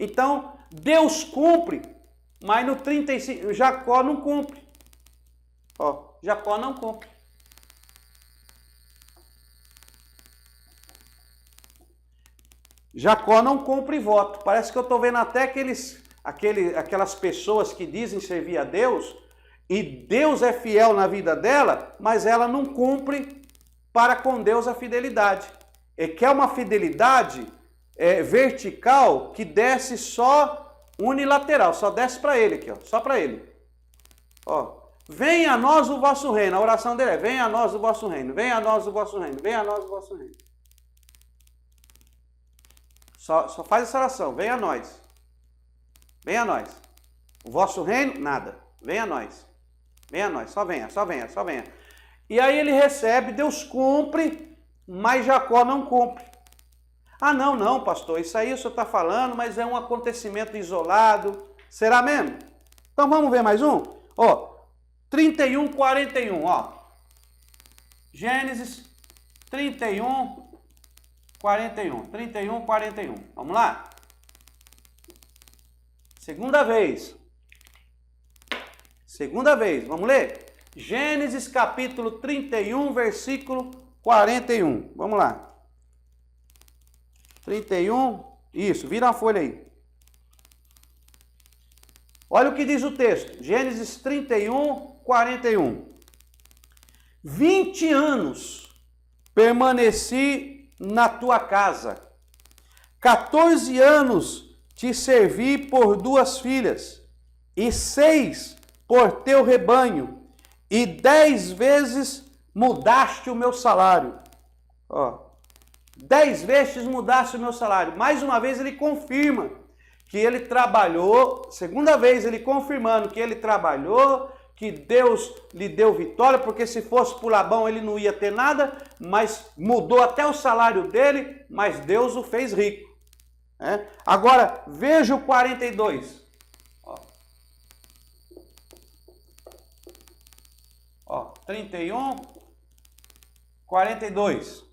Então, Deus cumpre, mas no 35, Jacó não cumpre. Ó, Jacó não cumpre. Jacó não cumpre voto. Parece que eu estou vendo até aquelas pessoas que dizem servir a Deus, e Deus é fiel na vida dela, mas ela não cumpre para com Deus a fidelidade. É que é uma fidelidade vertical que desce só unilateral, só desce para ele aqui, ó, só para ele. Ó, venha a nós o vosso reino. A oração dele é: venha a nós o vosso reino, venha a nós o vosso reino, venha a nós o vosso reino. Só faz essa oração: venha a nós. Venha a nós. O vosso reino, nada. Venha a nós. Venha a nós, só venha, só venha, só venha. E aí ele recebe, Deus cumpre, mas Jacó não cumpre. Ah, não, pastor, isso aí o senhor está falando, mas é um acontecimento isolado. Será mesmo? Então vamos ver mais um? Ó, 31, 41, ó. Gênesis 31, 41. 31, 41. Vamos lá? Segunda vez. Segunda vez, vamos ler? Gênesis capítulo 31, versículo 41. Vamos lá. 31, isso, vira uma folha aí. Olha o que diz o texto. Gênesis 31, 41. 20 anos permaneci na tua casa. 14 anos te servi por 2 filhas, e 6 por teu rebanho, e 10 vezes mudaste o meu salário. Ó, 10 vezes mudaste o meu salário. Mais uma vez ele confirma que ele trabalhou, segunda vez ele confirmando que ele trabalhou, que Deus lhe deu vitória, porque se fosse por Labão ele não ia ter nada, mas mudou até o salário dele, mas Deus o fez rico. Agora, veja o 42. Ó, 31, 42.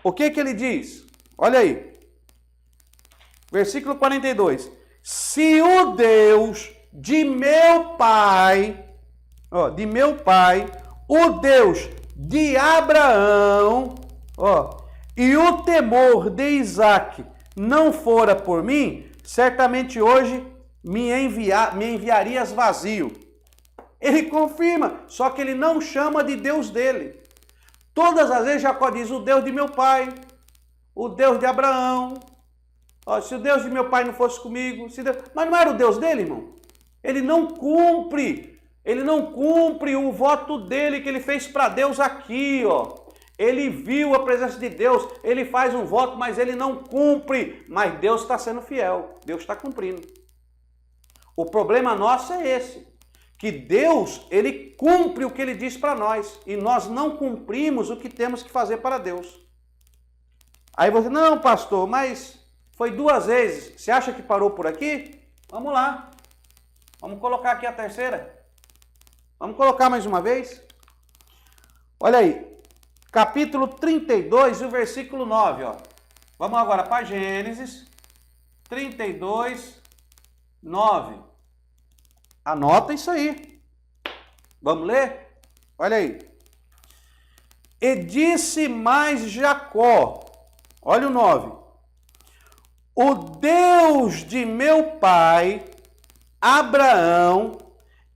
O que ele diz? Olha aí. Versículo 42. Se o Deus de meu pai, ó, de meu pai, o Deus de Abraão, ó, e o temor de Isaque não fora por mim, certamente hoje me enviarias vazio. Ele confirma, só que ele não chama de Deus dele. Todas as vezes Jacó diz, o Deus de meu pai, o Deus de Abraão. Ó, se o Deus de meu pai não fosse comigo, mas não era o Deus dele, irmão. Ele não cumpre o voto dele que ele fez para Deus aqui, ó. Ele viu a presença de Deus, ele faz um voto, mas ele não cumpre. Mas Deus está sendo fiel, Deus está cumprindo. O problema nosso é esse, que Deus, ele cumpre o que ele diz para nós, e nós não cumprimos o que temos que fazer para Deus. Aí você, não, pastor, mas foi 2 vezes, você acha que parou por aqui? Vamos lá, vamos colocar aqui a terceira. Vamos colocar mais uma vez. Olha aí, capítulo 32, o versículo 9, ó. Vamos agora para Gênesis 32, 9. Anota isso aí. Vamos ler? Olha aí. E disse mais Jacó, olha o 9. O Deus de meu pai, Abraão,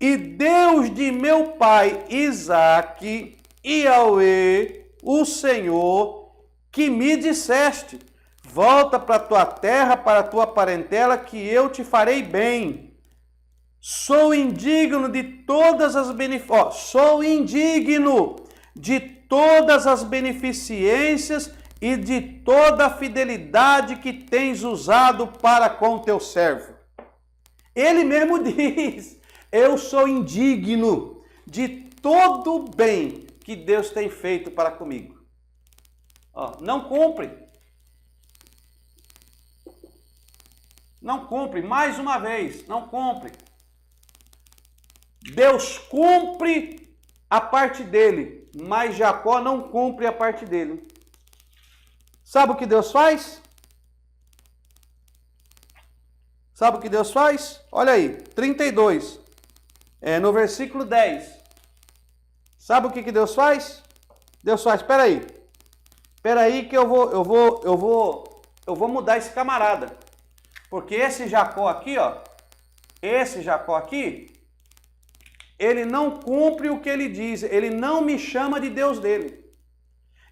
e Deus de meu pai, Isaque, Yahweh, o Senhor, que me disseste, volta para a tua terra, para a tua parentela, que eu te farei bem. Sou indigno de todas as beneficências e de toda a fidelidade que tens usado para com teu servo. Ele mesmo diz, eu sou indigno de todo o bem que Deus tem feito para comigo. Ó, não cumpre. Não cumpre, mais uma vez, não cumpre. Deus cumpre a parte dele, mas Jacó não cumpre a parte dele. Sabe o que Deus faz? Sabe o que Deus faz? Olha aí, 32, no versículo 10. Sabe o que Deus faz? Deus faz, espera aí que eu vou mudar esse camarada. Porque esse Jacó aqui, ó, ele não cumpre o que ele diz, ele não me chama de Deus dele.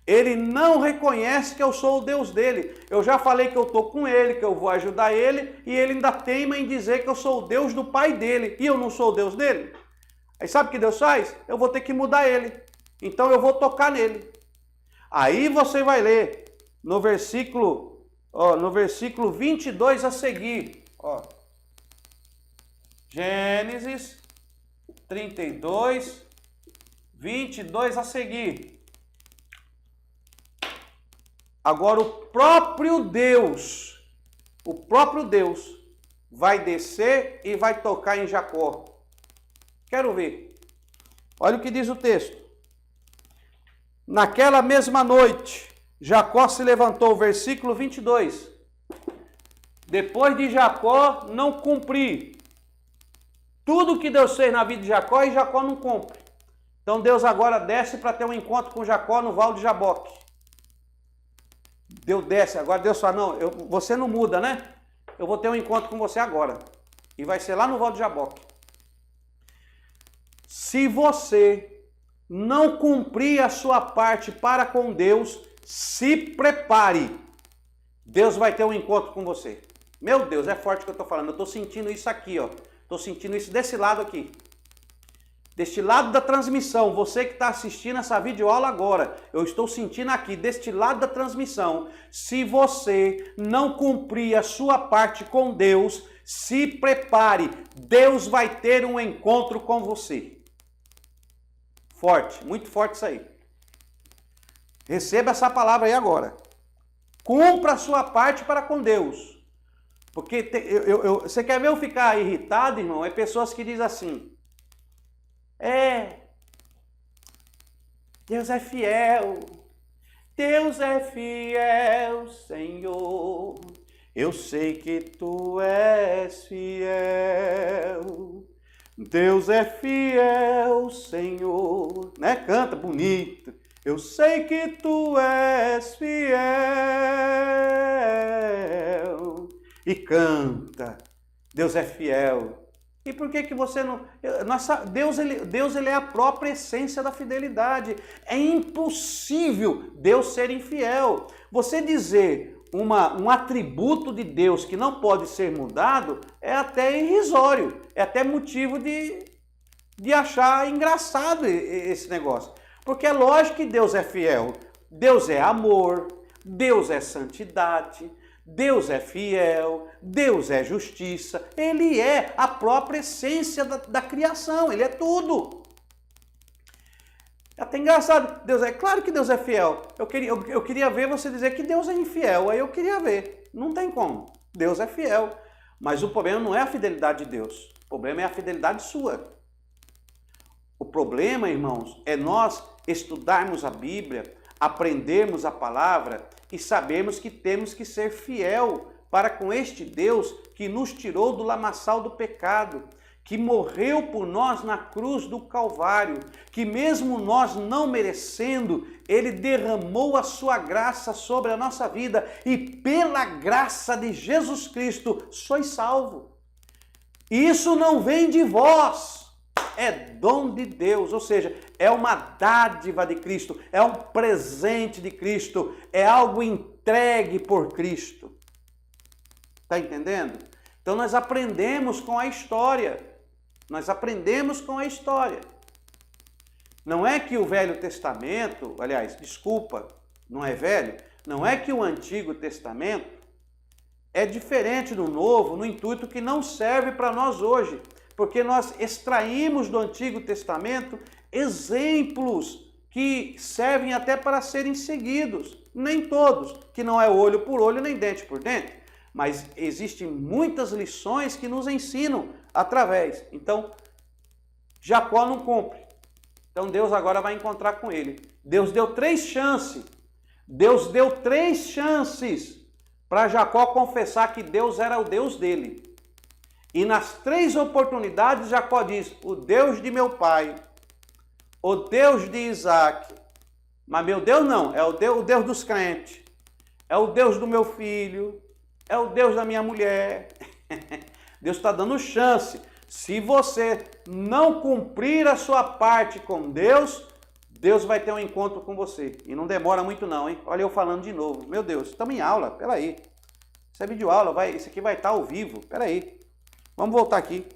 Ele não reconhece que eu sou o Deus dele. Eu já falei que eu estou com ele, que eu vou ajudar ele, e ele ainda teima em dizer que eu sou o Deus do pai dele, e eu não sou o Deus dele. Aí sabe o que Deus faz? Eu vou ter que mudar ele. Então eu vou tocar nele. Aí você vai ler no versículo 22 a seguir. Ó. Gênesis 32, 22 a seguir. Agora o próprio Deus vai descer e vai tocar em Jacó. Quero ver. Olha o que diz o texto. Naquela mesma noite, Jacó se levantou, versículo 22. Depois de Jacó não cumprir tudo que Deus fez na vida de Jacó, e Jacó não cumpre. Então Deus agora desce para ter um encontro com Jacó no Val de Jaboque. Deus desce, agora Deus fala, não, você não muda, né? Eu vou ter um encontro com você agora. E vai ser lá no Val de Jaboque. Se você não cumprir a sua parte para com Deus, se prepare. Deus vai ter um encontro com você. Meu Deus, é forte o que eu estou falando. Eu estou sentindo isso aqui, ó. Estou sentindo isso desse lado aqui. Deste lado da transmissão, você que está assistindo essa videoaula agora, eu estou sentindo aqui, deste lado da transmissão, se você não cumprir a sua parte com Deus, se prepare, Deus vai ter um encontro com você. Forte, muito forte isso aí. Receba essa palavra aí agora. Cumpra a sua parte para com Deus. Porque você quer ver eu ficar irritado, irmão? É pessoas que dizem assim, Deus é fiel, Senhor, eu sei que Tu és fiel, Deus é fiel, Senhor, né? Canta bonito, Eu sei que tu és fiel. E canta, Deus é fiel. E por que você não... Deus ele é a própria essência da fidelidade. É impossível Deus ser infiel. Você dizer um atributo de Deus que não pode ser mudado é até irrisório. É até motivo de achar engraçado esse negócio. Porque é lógico que Deus é fiel. Deus é amor, Deus é santidade, Deus é fiel, Deus é justiça, Ele é a própria essência da criação, Ele é tudo. É até engraçado, claro que Deus é fiel. Eu queria ver você dizer que Deus é infiel, aí eu queria ver. Não tem como, Deus é fiel. Mas o problema não é a fidelidade de Deus, o problema é a fidelidade sua. O problema, irmãos, é nós estudarmos a Bíblia, aprendermos a palavra e sabermos que temos que ser fiel para com este Deus que nos tirou do lamaçal do pecado, que morreu por nós na cruz do Calvário, que mesmo nós não merecendo, Ele derramou a sua graça sobre a nossa vida e pela graça de Jesus Cristo sois salvo. Isso não vem de vós, é dom de Deus, ou seja, é uma dádiva de Cristo, é um presente de Cristo, é algo entregue por Cristo. Está entendendo? Então nós aprendemos com a história. Nós aprendemos com a história. Não é que o Velho Testamento, aliás, desculpa, não é velho, não é que o Antigo Testamento é diferente do Novo, no intuito que não serve para nós hoje, porque nós extraímos do Antigo Testamento exemplos que servem até para serem seguidos. Nem todos, que não é olho por olho nem dente por dente, mas existem muitas lições que nos ensinam através. Então, Jacó não cumpre. Então Deus agora vai encontrar com ele. Deus deu 3 chances. Deus deu 3 chances para Jacó confessar que Deus era o Deus dele. E nas 3 oportunidades, Jacó diz, o Deus de meu pai, o Deus de Isaac, mas meu Deus não, é o Deus dos crentes, é o Deus do meu filho, é o Deus da minha mulher. Deus está dando chance. Se você não cumprir a sua parte com Deus, Deus vai ter um encontro com você. E não demora muito não, hein? Olha eu falando de novo. Meu Deus, estamos em aula, peraí. Isso é videoaula, isso aqui vai estar ao vivo, peraí. Vamos voltar aqui.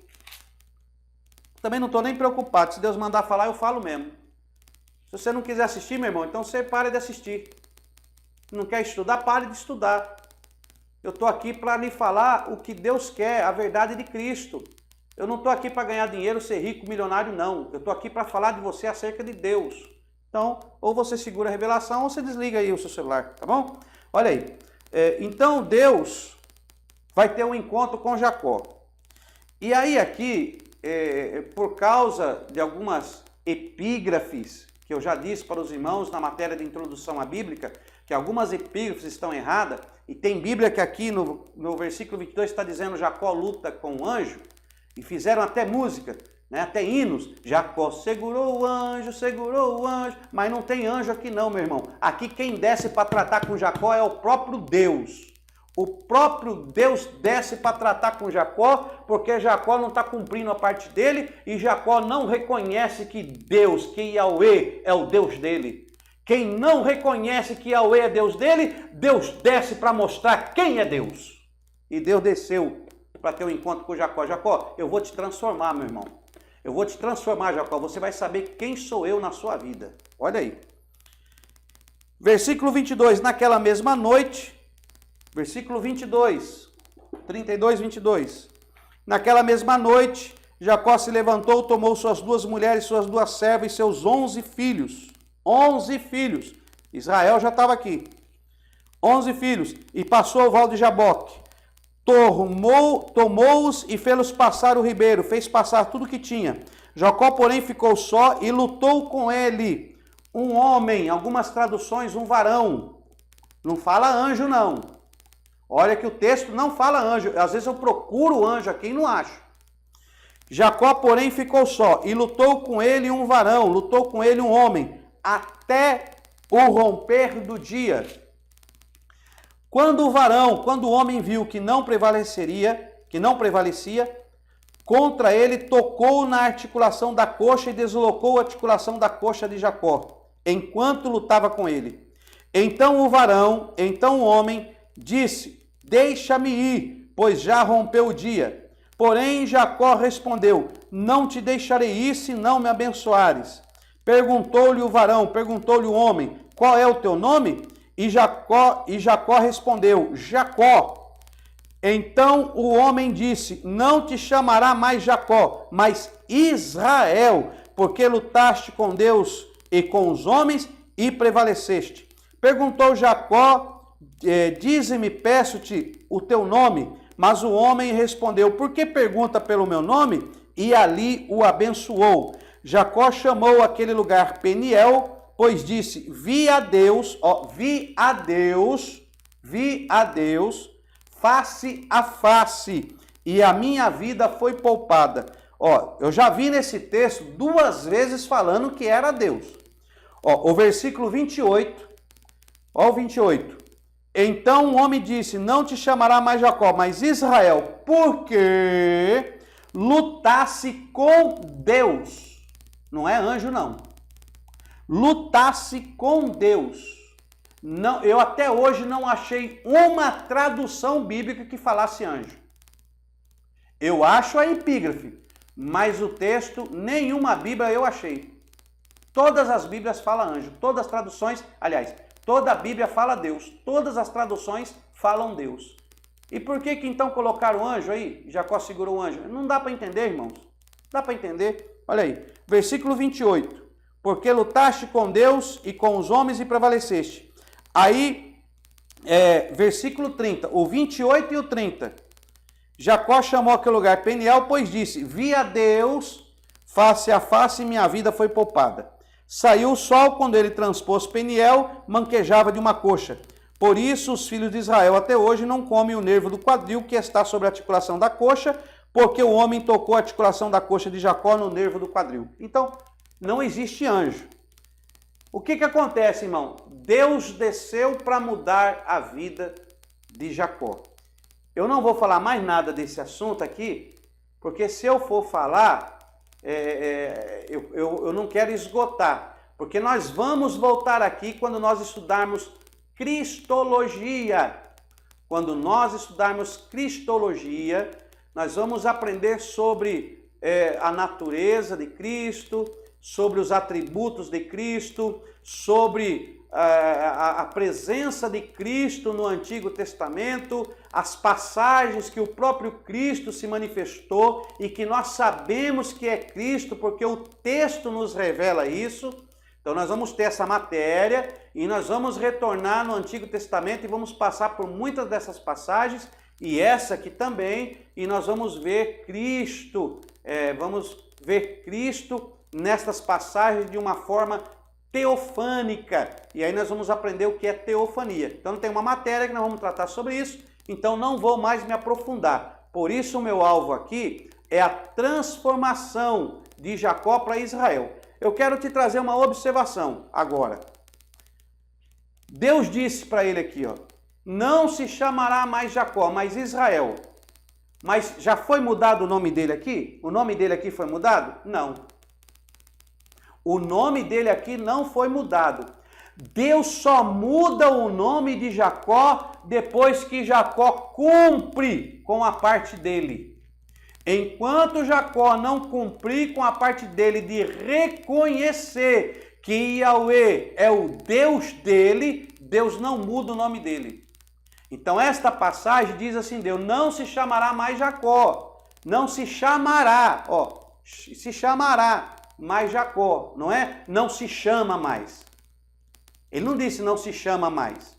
Também não estou nem preocupado. Se Deus mandar falar, eu falo mesmo. Se você não quiser assistir, meu irmão, então você para de assistir. Não quer estudar? Pare de estudar. Eu estou aqui para lhe falar o que Deus quer, a verdade de Cristo. Eu não estou aqui para ganhar dinheiro, ser rico, milionário, não. Eu estou aqui para falar de você acerca de Deus. Então, ou você segura a revelação ou você desliga aí o seu celular, tá bom? Olha aí. Então, Deus vai ter um encontro com Jacó. E aí aqui, por causa de algumas epígrafes, que eu já disse para os irmãos na matéria de introdução à Bíblia, que algumas epígrafes estão erradas, e tem Bíblia que aqui no versículo 22 está dizendo Jacó luta com o anjo, e fizeram até música, né, até hinos, Jacó segurou o anjo, mas não tem anjo aqui não, meu irmão. Aqui quem desce para tratar com Jacó é o próprio Deus. O próprio Deus desce para tratar com Jacó, porque Jacó não está cumprindo a parte dele, e Jacó não reconhece que Deus, que Yahweh é o Deus dele. Quem não reconhece que Yahweh é Deus dele, Deus desce para mostrar quem é Deus. E Deus desceu para ter um encontro com Jacó. Jacó, eu vou te transformar, meu irmão. Eu vou te transformar, Jacó. Você vai saber quem sou eu na sua vida. Olha aí. Versículo 22. Naquela mesma noite, versículo 22, 32, 22. Naquela mesma noite, Jacó se levantou, tomou suas 2 mulheres, suas 2 servas e seus 11 filhos. 11 filhos. Israel já estava aqui. 11 filhos. E passou ao val de Jaboque. Tomou-os e fê-los passar o ribeiro, fez passar tudo que tinha. Jacó, porém, ficou só e lutou com ele um homem, algumas traduções, um varão. Não fala anjo, não. Olha que o texto não fala anjo. Às vezes eu procuro anjo aqui e não acho. Jacó, porém, ficou só e lutou com ele um varão, lutou com ele um homem, até o romper do dia. Quando o homem viu que não prevalecia, contra ele tocou na articulação da coxa e deslocou a articulação da coxa de Jacó, enquanto lutava com ele. Então o homem disse: deixa-me ir, pois já rompeu o dia. Porém Jacó respondeu: não te deixarei ir se não me abençoares. Perguntou-lhe o homem: qual é o teu nome? E Jacó respondeu: Jacó. Então o homem disse: não te chamará mais Jacó, mas Israel, porque lutaste com Deus e com os homens e prevaleceste. Perguntou Jacó: dize-me, peço-te, o teu nome. Mas o homem respondeu: por que pergunta pelo meu nome? E ali o abençoou. Jacó chamou aquele lugar Peniel, pois disse: vi a Deus, face a face, e a minha vida foi poupada. Eu já vi nesse texto 2 vezes falando que era Deus. O versículo 28, o 28. Então o homem disse: não te chamará mais Jacó, mas Israel, porque lutasse com Deus. Não é anjo, não. Lutasse com Deus. Não, eu até hoje não achei uma tradução bíblica que falasse anjo. Eu acho a epígrafe, mas o texto, nenhuma Bíblia eu achei. Todas as Bíblias falam anjo, todas as traduções, aliás, toda a Bíblia fala Deus, todas as traduções falam Deus. E por que então colocaram anjo aí? Jacó segurou o anjo. Não dá para entender, irmãos. Dá para entender? Olha aí, versículo 28. Porque lutaste com Deus e com os homens e prevaleceste. Aí, versículo 30, o 28 e o 30. Jacó chamou aquele lugar Peniel, pois disse: vi a Deus face a face e minha vida foi poupada. Saiu o sol, quando ele transpôs Peniel, manquejava de uma coxa. Por isso os filhos de Israel até hoje não comem o nervo do quadril que está sobre a articulação da coxa, porque o homem tocou a articulação da coxa de Jacó no nervo do quadril. Então, não existe anjo. O que acontece, irmão? Deus desceu para mudar a vida de Jacó. Eu não vou falar mais nada desse assunto aqui, porque se eu for falar, eu não quero esgotar. Porque nós vamos voltar aqui quando nós estudarmos Cristologia. Quando nós estudarmos Cristologia, nós vamos aprender sobre a natureza de Cristo, sobre os atributos de Cristo, sobre a presença de Cristo no Antigo Testamento, as passagens que o próprio Cristo se manifestou e que nós sabemos que é Cristo porque o texto nos revela isso. Então nós vamos ter essa matéria e nós vamos retornar no Antigo Testamento e vamos passar por muitas dessas passagens e essa aqui também, e nós vamos ver Cristo, nestas passagens de uma forma teofânica. E aí nós vamos aprender o que é teofania. Então tem uma matéria que nós vamos tratar sobre isso, então não vou mais me aprofundar. Por isso o meu alvo aqui é a transformação de Jacó para Israel. Eu quero te trazer uma observação agora. Deus disse para ele aqui, não se chamará mais Jacó, mas Israel. Mas já foi mudado o nome dele aqui? O nome dele aqui foi mudado? Não. O nome dele aqui não foi mudado. Deus só muda o nome de Jacó depois que Jacó cumpre com a parte dele. Enquanto Jacó não cumprir com a parte dele de reconhecer que Yahweh é o Deus dele, Deus não muda o nome dele. Então esta passagem diz assim: Deus não se chamará mais Jacó, não se chamará, se chamará mais Jacó, não é? Não se chama mais. Ele não disse não se chama mais.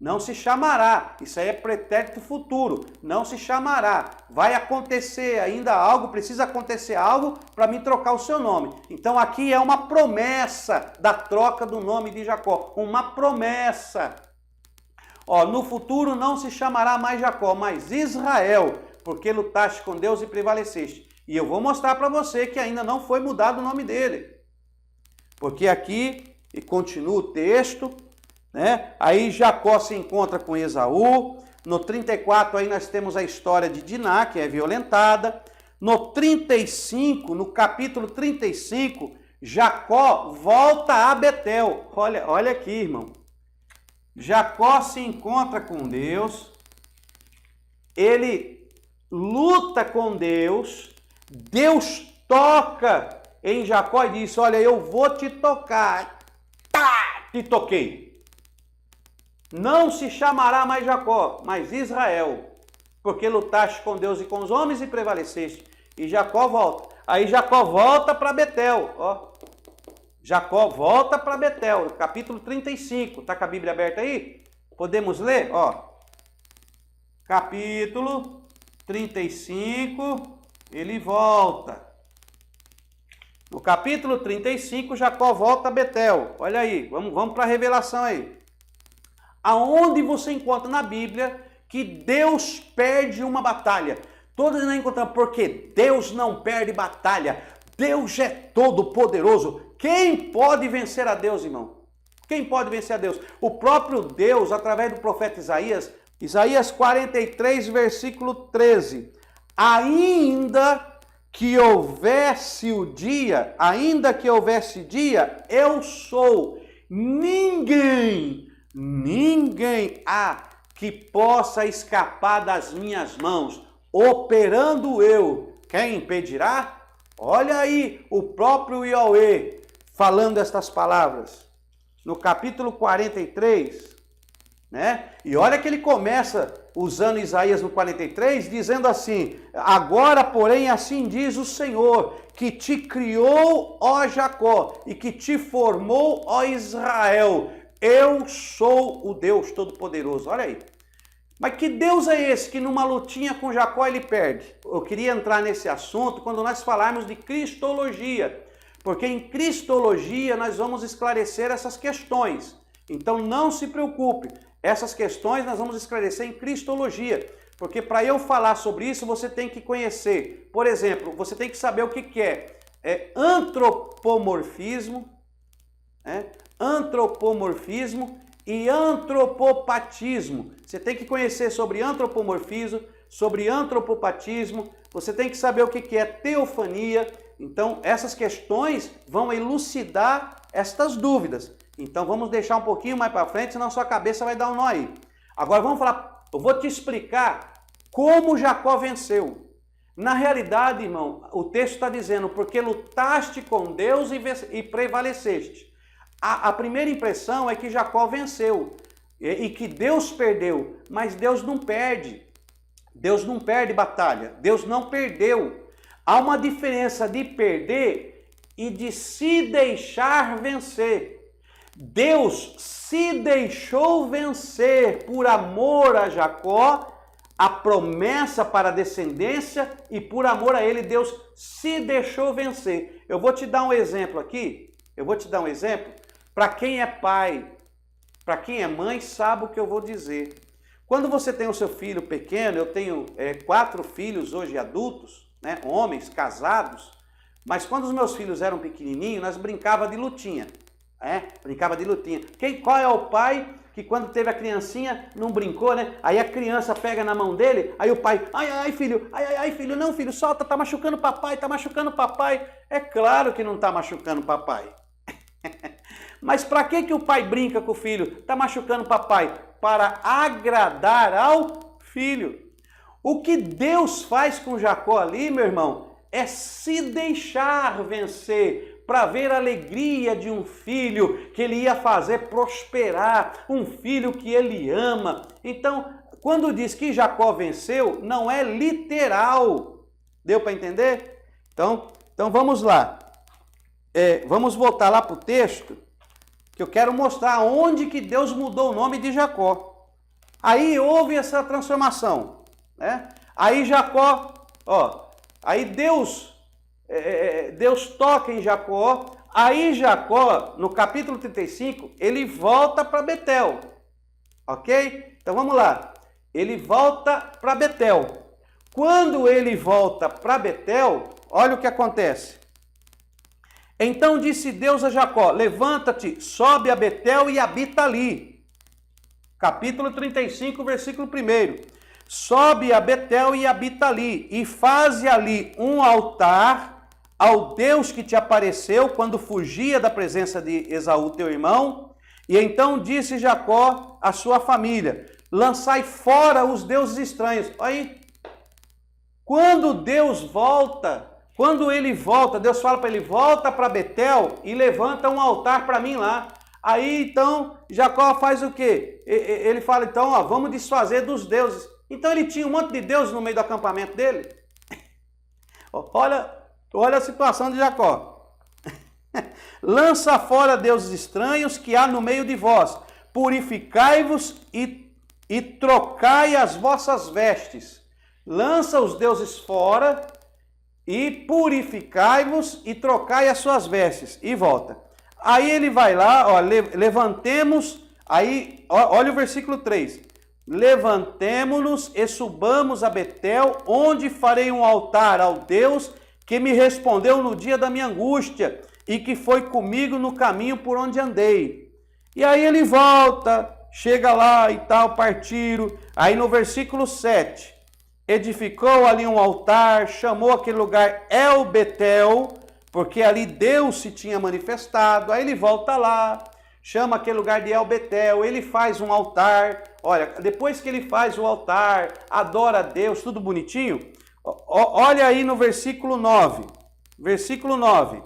Não se chamará. Isso aí é pretérito futuro. Não se chamará. Vai acontecer ainda algo, precisa acontecer algo para me trocar o seu nome. Então aqui é uma promessa da troca do nome de Jacó. Uma promessa. No futuro não se chamará mais Jacó, mas Israel, porque lutaste com Deus e prevaleceste. E eu vou mostrar para você que ainda não foi mudado o nome dele. Porque aqui e continua o texto, né? Aí Jacó se encontra com Esaú. No 34 aí nós temos a história de Diná, que é violentada. No 35, no capítulo 35, Jacó volta a Betel. Olha aqui, irmão. Jacó se encontra com Deus, ele luta com Deus, Deus toca em Jacó e diz, olha, eu vou te tocar. Tá, te toquei. Não se chamará mais Jacó, mas Israel, porque lutaste com Deus e com os homens e prevaleceste. E Jacó volta. Aí Jacó volta para Betel, ó. Jacó volta para Betel, capítulo 35. Está com a Bíblia aberta aí? Podemos ler? Ó. Capítulo 35, ele volta. No capítulo 35, Jacó volta a Betel. Olha aí, vamos para a revelação aí. Aonde você encontra na Bíblia que Deus perde uma batalha? Todos nós encontramos, porque Deus não perde batalha. Deus é todo poderoso. Quem pode vencer a Deus, irmão? Quem pode vencer a Deus? O próprio Deus, através do profeta Isaías, Isaías 43, versículo 13. Ainda que houvesse dia, eu sou. Ninguém há que possa escapar das minhas mãos. Operando eu, quem impedirá? Olha aí o próprio Yahweh falando estas palavras. No capítulo 43, né? E olha que ele começa usando Isaías no 43, dizendo assim, agora, porém, assim diz o Senhor, que te criou, ó Jacó, e que te formou, ó Israel. Eu sou o Deus Todo-Poderoso. Olha aí. Mas que Deus é esse que numa lutinha com Jacó ele perde? Eu queria entrar nesse assunto quando nós falarmos de cristologia, porque em cristologia nós vamos esclarecer essas questões. Então não se preocupe, essas questões nós vamos esclarecer em cristologia, porque para eu falar sobre isso você tem que conhecer. Por exemplo, você tem que saber o que é antropomorfismo, antropomorfismo e antropopatismo. Você tem que conhecer sobre antropomorfismo, sobre antropopatismo, você tem que saber o que é teofania. Então, essas questões vão elucidar estas dúvidas. Então, vamos deixar um pouquinho mais para frente, senão sua cabeça vai dar um nó aí. Agora, vamos falar, eu vou te explicar como Jacó venceu. Na realidade, irmão, o texto está dizendo, porque lutaste com Deus e prevaleceste. A primeira impressão é que Jacó venceu e que Deus perdeu, mas Deus não perde. Deus não perde batalha, Deus não perdeu. Há uma diferença de perder e de se deixar vencer. Deus se deixou vencer por amor a Jacó, a promessa para a descendência, e por amor a ele Deus se deixou vencer. Eu vou te dar um exemplo aqui, para quem é pai, para quem é mãe, sabe o que eu vou dizer. Quando você tem o seu filho pequeno, eu tenho 4 filhos hoje adultos, né, homens, casados, mas quando os meus filhos eram pequenininhos, nós brincava de lutinha. Brincava de lutinha. Qual é o pai que quando teve a criancinha não brincou, né? Aí a criança pega na mão dele, aí o pai, ai filho, não filho, solta, tá machucando o papai. É claro que não tá machucando o papai. Mas para que o pai brinca com o filho? Tá machucando o papai? Para agradar ao filho. O que Deus faz com Jacó ali, meu irmão, é se deixar vencer para ver a alegria de um filho que ele ia fazer prosperar, um filho que ele ama. Então, quando diz que Jacó venceu, não é literal. Deu para entender? Então vamos lá. Vamos voltar lá para o texto, que eu quero mostrar onde que Deus mudou o nome de Jacó. Aí houve essa transformação, né? Aí Jacó, aí Deus toca em Jacó. Aí Jacó, no capítulo 35, ele volta para Betel, ok? Então vamos lá, ele volta para Betel. Quando ele volta para Betel, olha o que acontece. Então disse Deus a Jacó, levanta-te, sobe a Betel e habita ali. Capítulo 35, versículo 1. Sobe a Betel e habita ali, e faze ali um altar ao Deus que te apareceu quando fugia da presença de Esaú, teu irmão. E então disse Jacó à sua família, lançai fora os deuses estranhos. Aí, quando Deus volta, Deus fala para ele, volta para Betel e levanta um altar para mim lá. Aí, então, Jacó faz o quê? Ele fala, então, ó, vamos desfazer dos deuses. Então, ele tinha um monte de deuses no meio do acampamento dele. Olha a situação de Jacó. Lança fora deuses estranhos que há no meio de vós. Purificai-vos e trocai as vossas vestes. Lança os deuses fora e purificai-vos e trocai as suas vestes. E volta. Aí ele vai lá, ó, levantemos, aí, olha o versículo 3. Levantemo-nos e subamos a Betel, onde farei um altar ao Deus que me respondeu no dia da minha angústia e que foi comigo no caminho por onde andei. E aí ele volta, chega lá e tal, partiram. Aí no versículo 7, edificou ali um altar, chamou aquele lugar El Betel, porque ali Deus se tinha manifestado. Aí ele volta lá, chama aquele lugar de El Betel, ele faz um altar. Olha, depois que ele faz o altar, adora a Deus, tudo bonitinho. Olha aí no versículo 9. Versículo 9.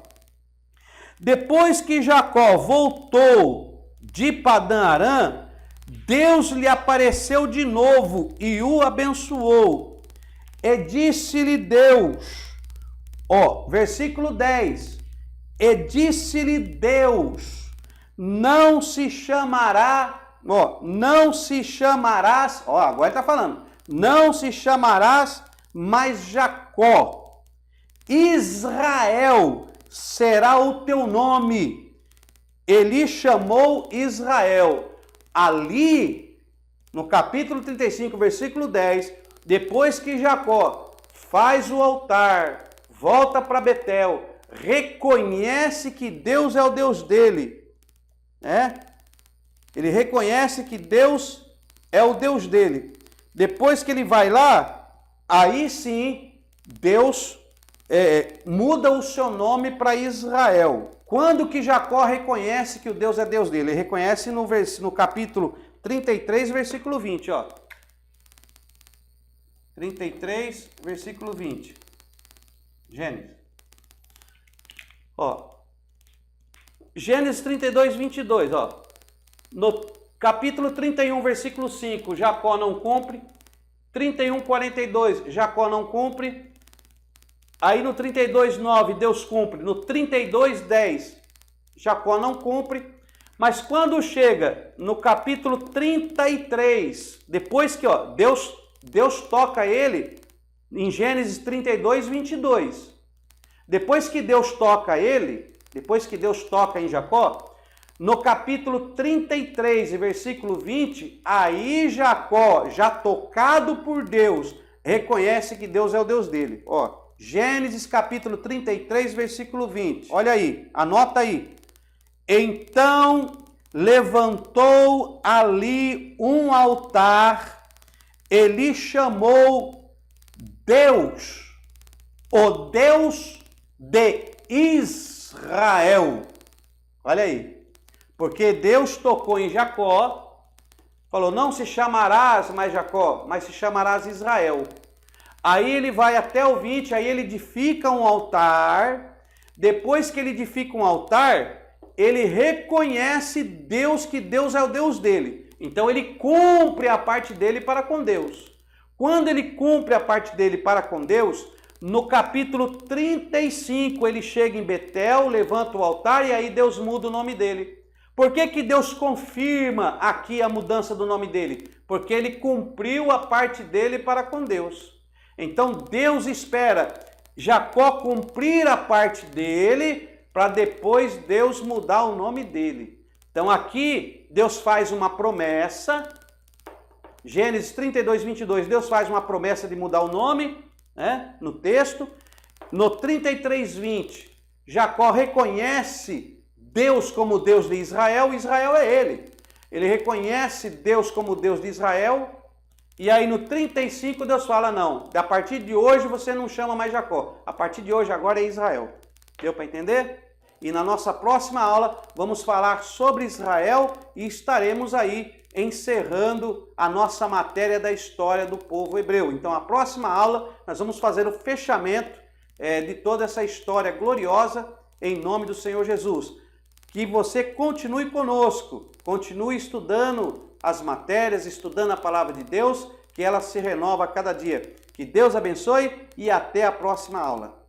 Depois que Jacó voltou de Padã Arã, Deus lhe apareceu de novo e o abençoou. E disse-lhe Deus, versículo 10. E disse-lhe Deus, não se chamarás, agora está falando, não se chamarás mais Jacó, Israel será o teu nome. Ele chamou Israel. Ali, no capítulo 35, versículo 10, depois que Jacó faz o altar, volta para Betel, reconhece que Deus é o Deus dele, né? Ele reconhece que Deus é o Deus dele. Depois que ele vai lá, aí sim, Deus muda o seu nome para Israel. Quando que Jacó reconhece que o Deus é Deus dele? Ele reconhece no capítulo 33, versículo 20, ó. 33, versículo 20. Gênesis. Ó. Gênesis 32, 22, ó. No capítulo 31, versículo 5, Jacó não cumpre. 31, 42, Jacó não cumpre. Aí no 32, 9, Deus cumpre. No 32, 10, Jacó não cumpre. Mas quando chega no capítulo 33, depois que Deus toca ele, em Gênesis 32, 22. Depois que Deus toca ele, depois que Deus toca em Jacó, no capítulo 33, versículo 20, aí Jacó, já tocado por Deus, reconhece que Deus é o Deus dele. Ó, Gênesis capítulo 33, versículo 20. Olha aí, anota aí. Então levantou ali um altar, ele chamou Deus, o Deus de Israel. Olha aí. Porque Deus tocou em Jacó, falou, não se chamarás mais Jacó, mas se chamarás Israel. Aí ele vai até o 20, aí ele edifica um altar. Depois que ele edifica um altar, ele reconhece Deus, que Deus é o Deus dele. Então ele cumpre a parte dele para com Deus. Quando ele cumpre a parte dele para com Deus, no capítulo 35 ele chega em Betel, levanta o altar e aí Deus muda o nome dele. Por que que Deus confirma aqui a mudança do nome dele? Porque ele cumpriu a parte dele para com Deus. Então Deus espera Jacó cumprir a parte dele para depois Deus mudar o nome dele. Então aqui Deus faz uma promessa, Gênesis 32, 22, Deus faz uma promessa de mudar o nome, né, no texto. No 33, 20, Jacó reconhece Deus como Deus de Israel, Israel é ele. Ele reconhece Deus como Deus de Israel, e aí no 35 Deus fala, não, a partir de hoje você não chama mais Jacó, a partir de hoje agora é Israel. Deu para entender? E na nossa próxima aula vamos falar sobre Israel e estaremos aí encerrando a nossa matéria da história do povo hebreu. Então a próxima aula nós vamos fazer o fechamento de toda essa história gloriosa em nome do Senhor Jesus. Que você continue conosco, continue estudando as matérias, estudando a palavra de Deus, que ela se renova a cada dia. Que Deus abençoe e até a próxima aula.